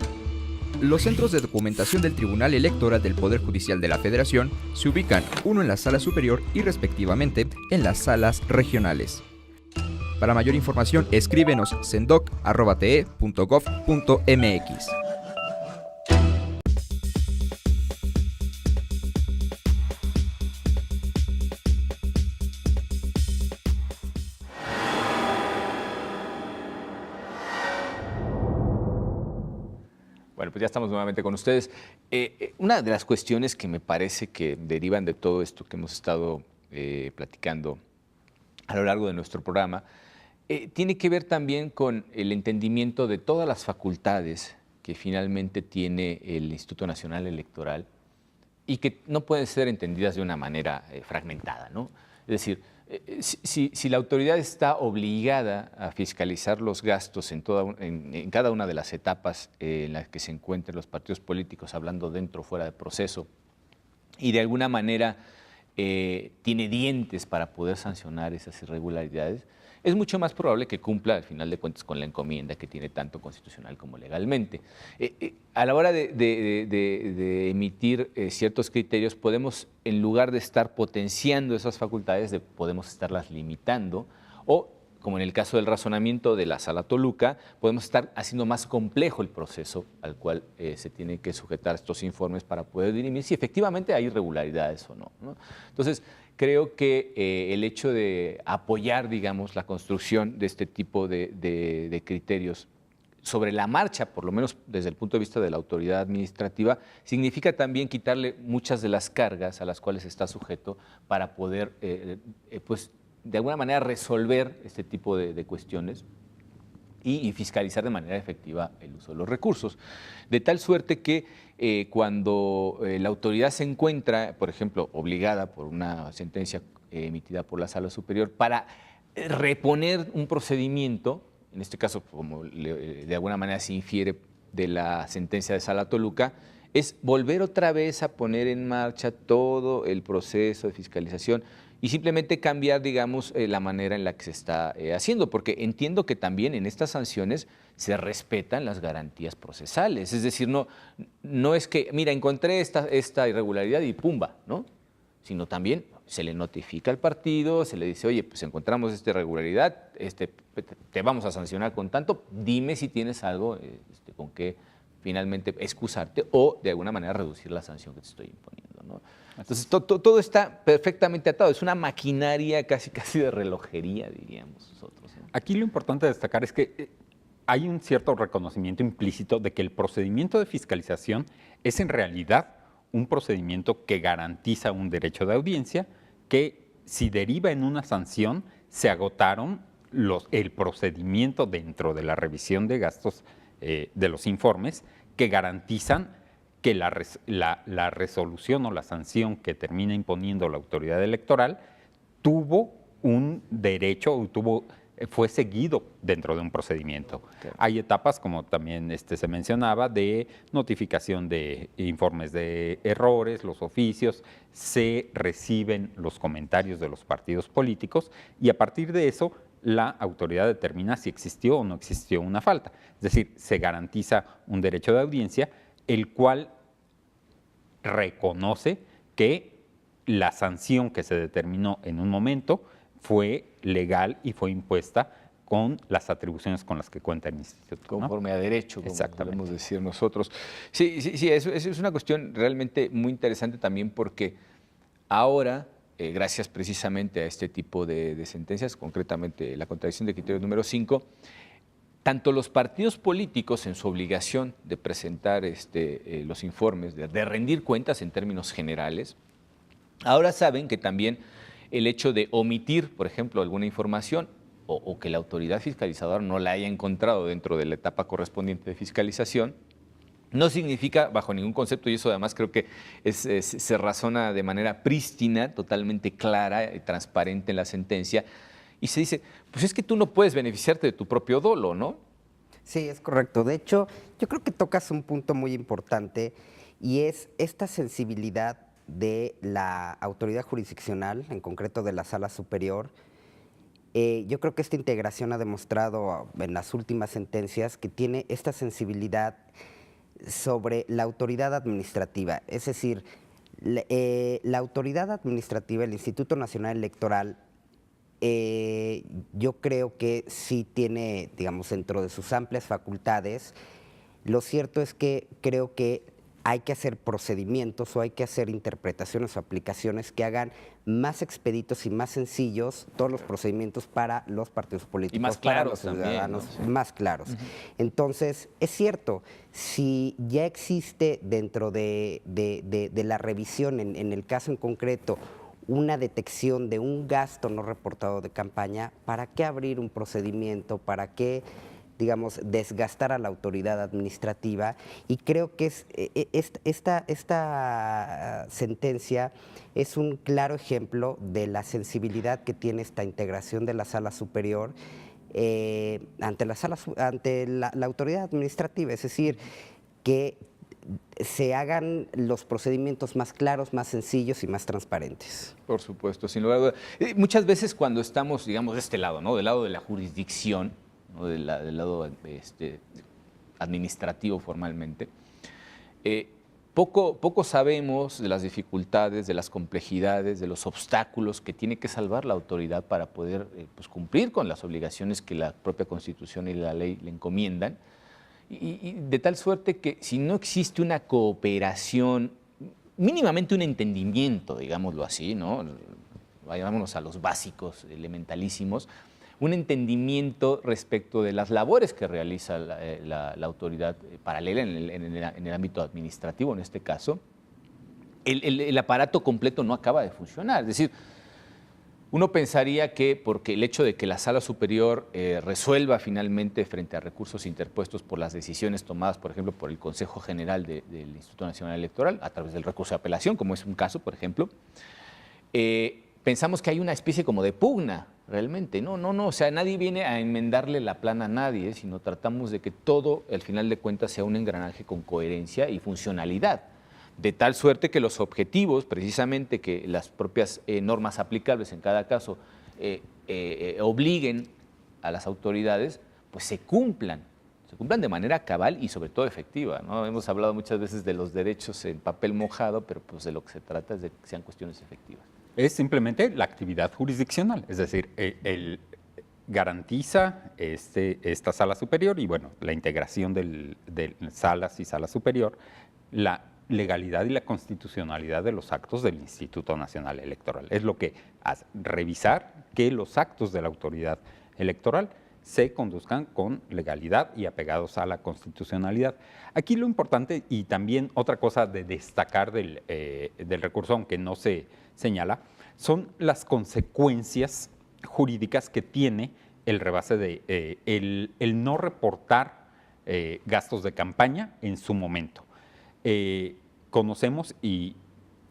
Los centros de documentación del Tribunal Electoral del Poder Judicial de la Federación se ubican uno en la Sala Superior y respectivamente en las salas regionales. Para mayor información, escríbenos sendoc@te.gov.mx. Bueno, pues ya estamos nuevamente con ustedes. Una de las cuestiones que me parece que derivan de todo esto que hemos estado platicando a lo largo de nuestro programa, tiene que ver también con el entendimiento de todas las facultades que finalmente tiene el Instituto Nacional Electoral y que no pueden ser entendidas de una manera fragmentada, ¿no? Es decir, si la autoridad está obligada a fiscalizar los gastos en cada una de las etapas en las que se encuentren los partidos políticos, hablando dentro o fuera del proceso, y de alguna manera tiene dientes para poder sancionar esas irregularidades, es mucho más probable que cumpla, al final de cuentas, con la encomienda que tiene tanto constitucional como legalmente. A la hora de emitir ciertos criterios, podemos, en lugar de estar potenciando esas facultades, podemos estarlas limitando, o, como en el caso del razonamiento de la Sala Toluca, podemos estar haciendo más complejo el proceso al cual se tienen que sujetar estos informes para poder dirimir si efectivamente hay irregularidades o no, ¿no? Entonces, creo que el hecho de apoyar, digamos, la construcción de este tipo de criterios sobre la marcha, por lo menos desde el punto de vista de la autoridad administrativa, significa también quitarle muchas de las cargas a las cuales está sujeto para poder, pues, de alguna manera resolver este tipo de cuestiones y fiscalizar de manera efectiva el uso de los recursos. De tal suerte que cuando la autoridad se encuentra, por ejemplo, obligada por una sentencia emitida por la Sala Superior para reponer un procedimiento, en este caso, como de alguna manera se infiere de la sentencia de Sala Toluca, es volver otra vez a poner en marcha todo el proceso de fiscalización y simplemente cambiar, digamos, la manera en la que se está haciendo, porque entiendo que también en estas sanciones se respetan las garantías procesales, es decir, no es que, mira, encontré esta irregularidad y pumba, ¿no? Sino también se le notifica al partido, se le dice, oye, pues encontramos esta irregularidad, te vamos a sancionar con tanto, dime si tienes algo con que finalmente excusarte o de alguna manera reducir la sanción que te estoy imponiendo, ¿no? Entonces, todo está perfectamente atado. Es una maquinaria casi de relojería, diríamos nosotros, ¿no? Aquí lo importante de destacar es que hay un cierto reconocimiento implícito de que el procedimiento de fiscalización es en realidad un procedimiento que garantiza un derecho de audiencia, que si deriva en una sanción, se agotaron el procedimiento dentro de la revisión de gastos de los informes que garantizan que la resolución o la sanción que termina imponiendo la autoridad electoral tuvo un derecho o fue seguido dentro de un procedimiento. Okay. Hay etapas, como también se mencionaba, de notificación de informes de errores, los oficios, se reciben los comentarios de los partidos políticos y a partir de eso la autoridad determina si existió o no existió una falta. Es decir, se garantiza un derecho de audiencia, el cual reconoce que la sanción que se determinó en un momento fue legal y fue impuesta con las atribuciones con las que cuenta el instituto, ¿no? Conforme a derecho, como podemos decir nosotros. Sí, eso es una cuestión realmente muy interesante también porque ahora, gracias precisamente a este tipo de sentencias, concretamente la contradicción de criterio número 5, tanto los partidos políticos en su obligación de presentar los informes, de rendir cuentas en términos generales, ahora saben que también el hecho de omitir, por ejemplo, alguna información o que la autoridad fiscalizadora no la haya encontrado dentro de la etapa correspondiente de fiscalización, no significa bajo ningún concepto, y eso además creo que se razona de manera prístina, totalmente clara y transparente en la sentencia, y se dice, pues es que tú no puedes beneficiarte de tu propio dolo, ¿no? Sí, es correcto. De hecho, yo creo que tocas un punto muy importante y es esta sensibilidad de la autoridad jurisdiccional, en concreto de la Sala Superior. Yo creo que esta integración ha demostrado en las últimas sentencias que tiene esta sensibilidad sobre la autoridad administrativa. Es decir, la autoridad administrativa, el Instituto Nacional Electoral, yo creo que sí tiene, digamos, dentro de sus amplias facultades. Lo cierto es que creo que hay que hacer procedimientos o hay que hacer interpretaciones o aplicaciones que hagan más expeditos y más sencillos todos los procedimientos para los partidos políticos, y más para claros los también, ciudadanos, ¿no? Sí. más claros. Entonces, es cierto, si ya existe dentro de la revisión, en el caso en concreto, una detección de un gasto no reportado de campaña, ¿para qué abrir un procedimiento? ¿Para qué, digamos, desgastar a la autoridad administrativa? Y creo que esta sentencia es un claro ejemplo de la sensibilidad que tiene esta integración de la Sala Superior ante la autoridad administrativa, es decir, que se hagan los procedimientos más claros, más sencillos y más transparentes. Por supuesto, sin lugar a dudas. Muchas veces cuando estamos, digamos, de este lado, ¿no? Del lado de la jurisdicción, ¿no? Del lado administrativo formalmente, poco sabemos de las dificultades, de las complejidades, de los obstáculos que tiene que salvar la autoridad para poder pues cumplir con las obligaciones que la propia Constitución y la ley le encomiendan. Y de tal suerte que si no existe una cooperación, mínimamente un entendimiento, digámoslo así, ¿no? Vayámonos a los básicos, elementalísimos, un entendimiento respecto de las labores que realiza la autoridad paralela en el ámbito administrativo, en este caso, el aparato completo no acaba de funcionar. Es decir, uno pensaría que porque el hecho de que la Sala Superior resuelva finalmente frente a recursos interpuestos por las decisiones tomadas, por ejemplo, por el Consejo General del Instituto Nacional Electoral, a través del recurso de apelación, como es un caso, por ejemplo, pensamos que hay una especie como de pugna, realmente. No, o sea, nadie viene a enmendarle la plana a nadie, sino tratamos de que todo, al final de cuentas, sea un engranaje con coherencia y funcionalidad. De tal suerte que los objetivos, precisamente que las propias normas aplicables en cada caso obliguen a las autoridades, pues se cumplan de manera cabal y sobre todo efectiva, ¿no? Hemos hablado muchas veces de los derechos en papel mojado, pero pues de lo que se trata es de que sean cuestiones efectivas. Es simplemente la actividad jurisdiccional, es decir, él garantiza esta sala superior y bueno, la integración de salas y sala superior, la legalidad y la constitucionalidad de los actos del Instituto Nacional Electoral. Es lo que hace, revisar que los actos de la autoridad electoral se conduzcan con legalidad y apegados a la constitucionalidad. Aquí lo importante y también otra cosa de destacar del recurso, aunque no se señala, son las consecuencias jurídicas que tiene el rebase de el no reportar gastos de campaña en su momento. Conocemos y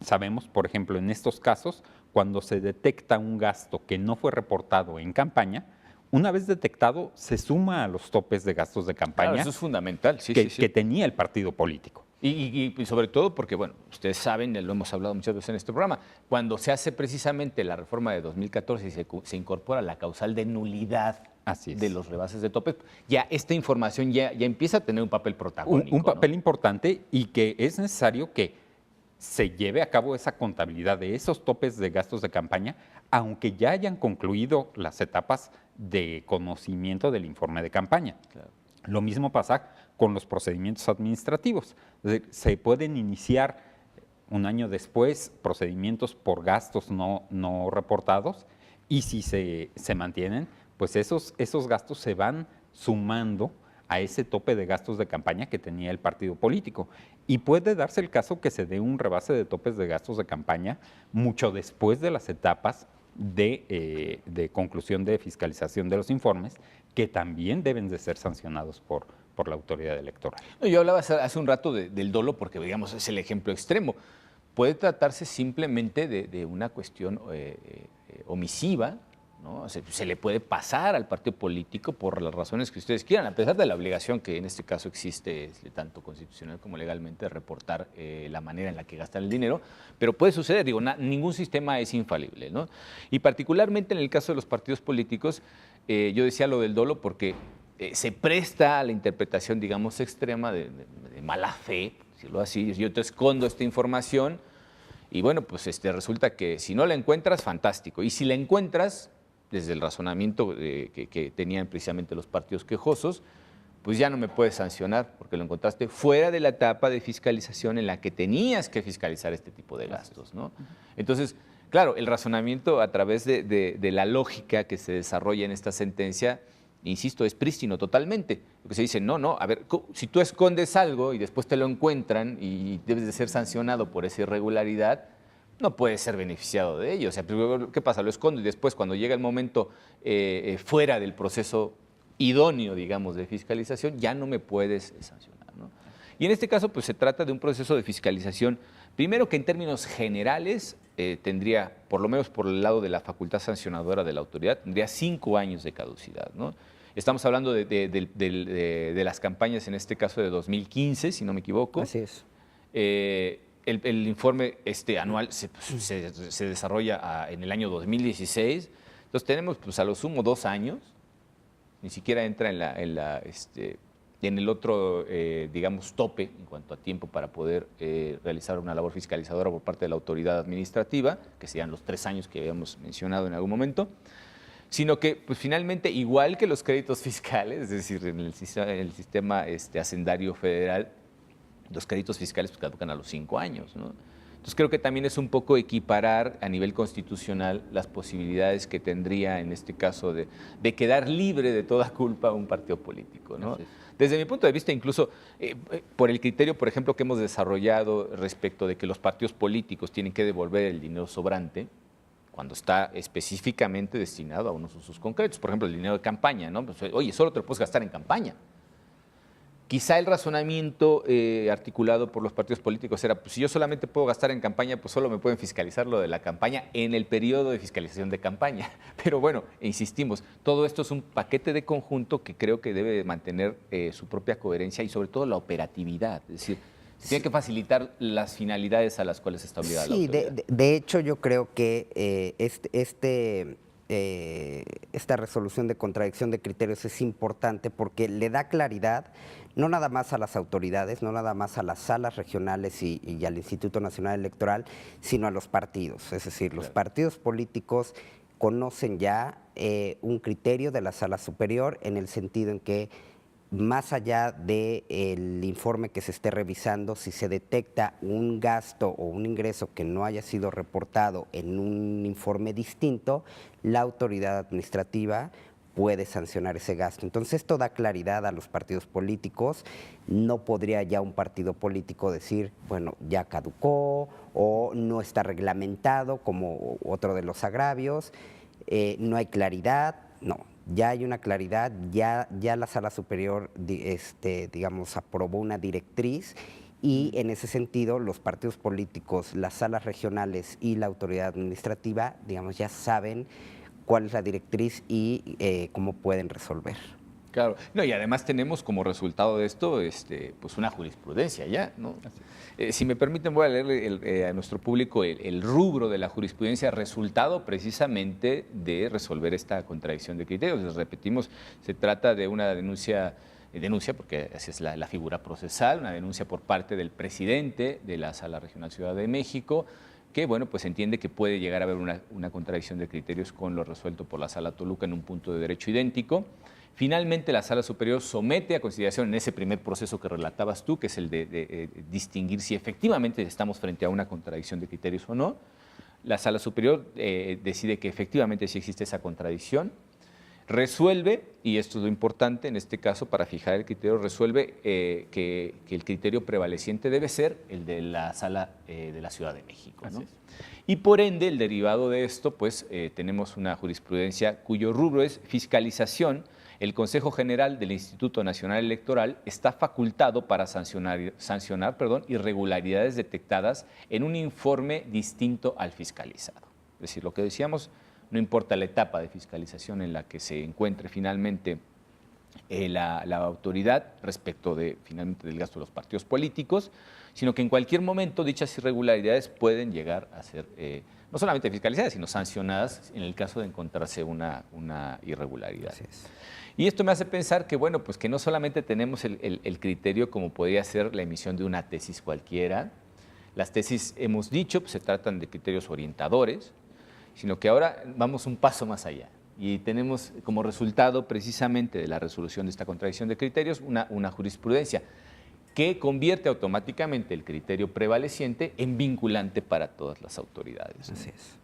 sabemos, por ejemplo, en estos casos, cuando se detecta un gasto que no fue reportado en campaña, una vez detectado, se suma a los topes de gastos de campaña. Claro, eso es fundamental, que tenía el partido político. Y sobre todo porque, bueno, ustedes saben, lo hemos hablado muchas veces en este programa, cuando se hace precisamente la reforma de 2014 y se incorpora la causal de nulidad de los rebases de topes, ya esta información ya empieza a tener un papel protagónico. Un papel ¿no? importante y que es necesario que se lleve a cabo esa contabilidad de esos topes de gastos de campaña, aunque ya hayan concluido las etapas de conocimiento del informe de campaña. Claro. Lo mismo pasa con los procedimientos administrativos. Es decir, se pueden iniciar un año después procedimientos por gastos no reportados y si se mantienen, pues esos gastos se van sumando a ese tope de gastos de campaña que tenía el partido político. Y puede darse el caso que se dé un rebase de topes de gastos de campaña mucho después de las etapas de conclusión de fiscalización de los informes, que también deben de ser sancionados por la autoridad electoral. Yo hablaba hace un rato del dolo porque, digamos, es el ejemplo extremo. Puede tratarse simplemente de una cuestión omisiva, ¿no? Se le puede pasar al partido político por las razones que ustedes quieran, a pesar de la obligación que en este caso existe, tanto constitucional como legalmente, de reportar la manera en la que gastan el dinero, pero puede suceder, digo, ningún sistema es infalible, ¿no? Y particularmente en el caso de los partidos políticos, yo decía lo del dolo porque se presta a la interpretación, digamos, extrema de mala fe, por decirlo así. Yo te escondo esta información y bueno, pues resulta que si no la encuentras, fantástico. Y si la encuentras, desde el razonamiento que tenían precisamente los partidos quejosos, pues ya no me puedes sancionar porque lo encontraste fuera de la etapa de fiscalización en la que tenías que fiscalizar este tipo de gastos, ¿no? Entonces, claro, el razonamiento a través de la lógica que se desarrolla en esta sentencia, insisto, es prístino totalmente. Porque se dice, no, a ver, si tú escondes algo y después te lo encuentran y debes de ser sancionado por esa irregularidad, no puedes ser beneficiado de ello. O sea, ¿qué pasa? Lo escondo y después cuando llega el momento fuera del proceso idóneo, digamos, de fiscalización, ya no me puedes sancionar, ¿no? Y en este caso, pues se trata de un proceso de fiscalización, primero que en términos generales tendría, por lo menos por el lado de la facultad sancionadora de la autoridad, tendría 5 años de caducidad, ¿no? Estamos hablando de las campañas, en este caso de 2015, si no me equivoco. Así es. El informe anual se desarrolla en el año 2016, entonces tenemos pues, a lo sumo 2 años, ni siquiera entra en el otro, digamos, tope en cuanto a tiempo para poder realizar una labor fiscalizadora por parte de la autoridad administrativa, que serían los 3 años que habíamos mencionado en algún momento, sino que pues, finalmente, igual que los créditos fiscales, es decir, en el sistema hacendario federal, los créditos fiscales pues, caducan a los 5 años, ¿no? Entonces creo que también es un poco equiparar a nivel constitucional las posibilidades que tendría en este caso de quedar libre de toda culpa un partido político, ¿no? Desde mi punto de vista, incluso por el criterio, por ejemplo, que hemos desarrollado respecto de que los partidos políticos tienen que devolver el dinero sobrante cuando está específicamente destinado a unos usos concretos. Por ejemplo, el dinero de campaña, ¿no? Pues, oye, solo te lo puedes gastar en campaña. Quizá el razonamiento articulado por los partidos políticos era, pues si yo solamente puedo gastar en campaña, pues solo me pueden fiscalizar lo de la campaña en el periodo de fiscalización de campaña. Pero bueno, insistimos, todo esto es un paquete de conjunto que creo que debe mantener su propia coherencia y sobre todo la operatividad. Es decir, se tiene que facilitar las finalidades a las cuales está obligada la autoridad. De hecho yo creo que esta resolución de contradicción de criterios es importante porque le da claridad no nada más a las autoridades, no nada más a las salas regionales y al Instituto Nacional Electoral, sino a los partidos. Es decir, los partidos políticos conocen ya un criterio de la Sala Superior en el sentido en que más allá del informe que se esté revisando, si se detecta un gasto o un ingreso que no haya sido reportado en un informe distinto, la autoridad administrativa puede sancionar ese gasto. Entonces esto da claridad a los partidos políticos. No podría ya un partido político decir, bueno, ya caducó o no está reglamentado como otro de los agravios, no hay claridad, no. Ya hay una claridad, ya la Sala Superior, digamos, aprobó una directriz y en ese sentido los partidos políticos, las salas regionales y la autoridad administrativa, digamos, ya saben cuál es la directriz y cómo pueden resolver. Claro, no, y además tenemos como resultado de esto pues una jurisprudencia ya, ¿no? Si me permiten, voy a leer a nuestro público el rubro de la jurisprudencia, resultado precisamente de resolver esta contradicción de criterios. Les repetimos, se trata de una denuncia, porque así es la figura procesal, una denuncia por parte del presidente de la Sala Regional Ciudad de México, que bueno, pues entiende que puede llegar a haber una contradicción de criterios con lo resuelto por la Sala Toluca en un punto de derecho idéntico. Finalmente, la Sala Superior somete a consideración en ese primer proceso que relatabas tú, que es el de distinguir si efectivamente estamos frente a una contradicción de criterios o no. La Sala Superior decide que efectivamente sí existe esa contradicción. Resuelve, y esto es lo importante en este caso para fijar el criterio, resuelve que el criterio prevaleciente debe ser el de la Sala de la Ciudad de México, ¿no? Y por ende, el derivado de esto, pues tenemos una jurisprudencia cuyo rubro es fiscalización. El Consejo General del Instituto Nacional Electoral está facultado para sancionar irregularidades detectadas en un informe distinto al fiscalizado. Es decir, lo que decíamos, no importa la etapa de fiscalización en la que se encuentre finalmente la autoridad respecto finalmente del gasto de los partidos políticos, sino que en cualquier momento dichas irregularidades pueden llegar a ser no solamente fiscalizadas, sino sancionadas en el caso de encontrarse una irregularidad. Así es. Y esto me hace pensar que, bueno, pues que no solamente tenemos el criterio como podría ser la emisión de una tesis cualquiera. Las tesis, hemos dicho, pues se tratan de criterios orientadores, sino que ahora vamos un paso más allá. Y tenemos como resultado precisamente de la resolución de esta contradicción de criterios una jurisprudencia que convierte automáticamente el criterio prevaleciente en vinculante para todas las autoridades. Así es.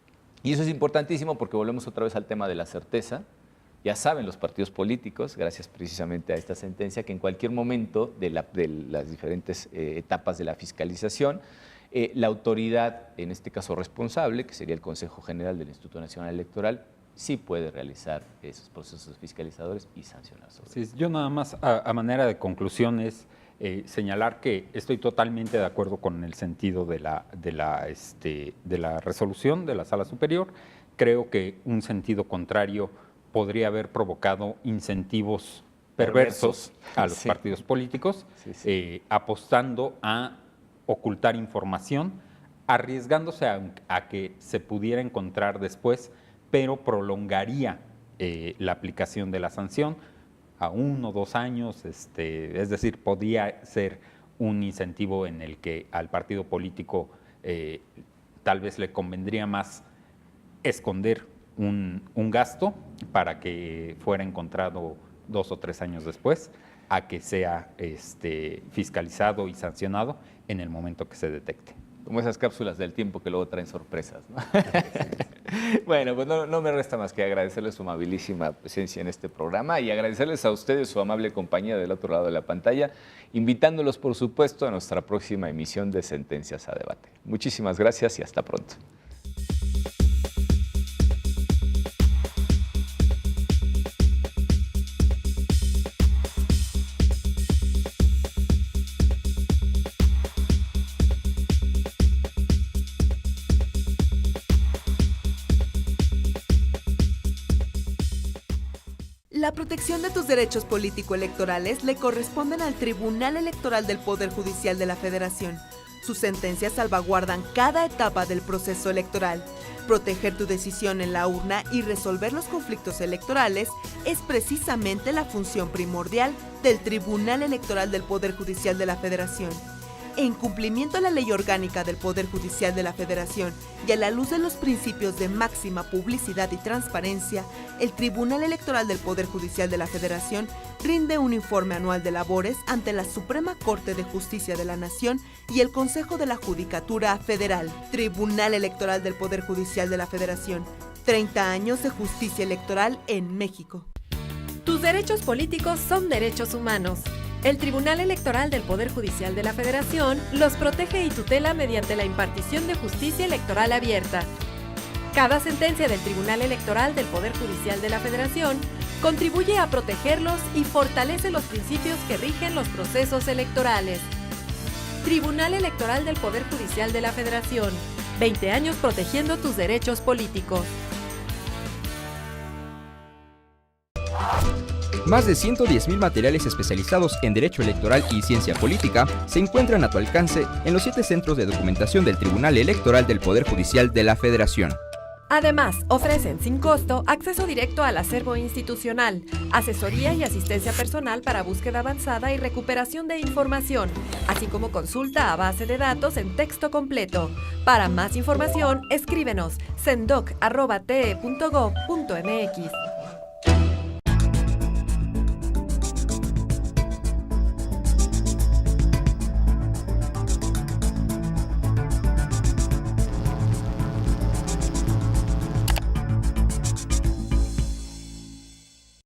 Y eso es importantísimo porque volvemos otra vez al tema de la certeza. Ya saben los partidos políticos, gracias precisamente a esta sentencia, que en cualquier momento de las diferentes etapas de la fiscalización, la autoridad, en este caso responsable, que sería el Consejo General del Instituto Nacional Electoral, sí puede realizar esos procesos fiscalizadores y sancionar sobre Sí, yo nada más, a manera de conclusiones, señalar que estoy totalmente de acuerdo con el sentido de la resolución de la Sala Superior. Creo que un sentido contrario podría haber provocado incentivos perversos a los partidos políticos, apostando a ocultar información, arriesgándose a que se pudiera encontrar después, pero prolongaría la aplicación de la sanción a 1 o 2 años, es decir, podía ser un incentivo en el que al partido político tal vez le convendría más esconder un gasto para que fuera encontrado 2 o 3 años después, a que sea fiscalizado y sancionado en el momento que se detecte. Como esas cápsulas del tiempo que luego traen sorpresas, ¿no? Bueno, pues no me resta más que agradecerles su amabilísima presencia en este programa y agradecerles a ustedes su amable compañía del otro lado de la pantalla, invitándolos, por supuesto, a nuestra próxima emisión de Sentencias a Debate. Muchísimas gracias y hasta pronto. La protección de tus derechos político-electorales le corresponden al Tribunal Electoral del Poder Judicial de la Federación. Sus sentencias salvaguardan cada etapa del proceso electoral. Proteger tu decisión en la urna y resolver los conflictos electorales es precisamente la función primordial del Tribunal Electoral del Poder Judicial de la Federación. En cumplimiento a la Ley Orgánica del Poder Judicial de la Federación y a la luz de los principios de máxima publicidad y transparencia, el Tribunal Electoral del Poder Judicial de la Federación rinde un informe anual de labores ante la Suprema Corte de Justicia de la Nación y el Consejo de la Judicatura Federal. Tribunal Electoral del Poder Judicial de la Federación. 30 años de justicia electoral en México. Tus derechos políticos son derechos humanos. El Tribunal Electoral del Poder Judicial de la Federación los protege y tutela mediante la impartición de justicia electoral abierta. Cada sentencia del Tribunal Electoral del Poder Judicial de la Federación contribuye a protegerlos y fortalece los principios que rigen los procesos electorales. Tribunal Electoral del Poder Judicial de la Federación. 20 años protegiendo tus derechos políticos. Más de 110.000 materiales especializados en Derecho Electoral y Ciencia Política se encuentran a tu alcance en los 7 centros de documentación del Tribunal Electoral del Poder Judicial de la Federación. Además, ofrecen sin costo acceso directo al acervo institucional, asesoría y asistencia personal para búsqueda avanzada y recuperación de información, así como consulta a base de datos en texto completo. Para más información, escríbenos sendoc@te.gov.mx.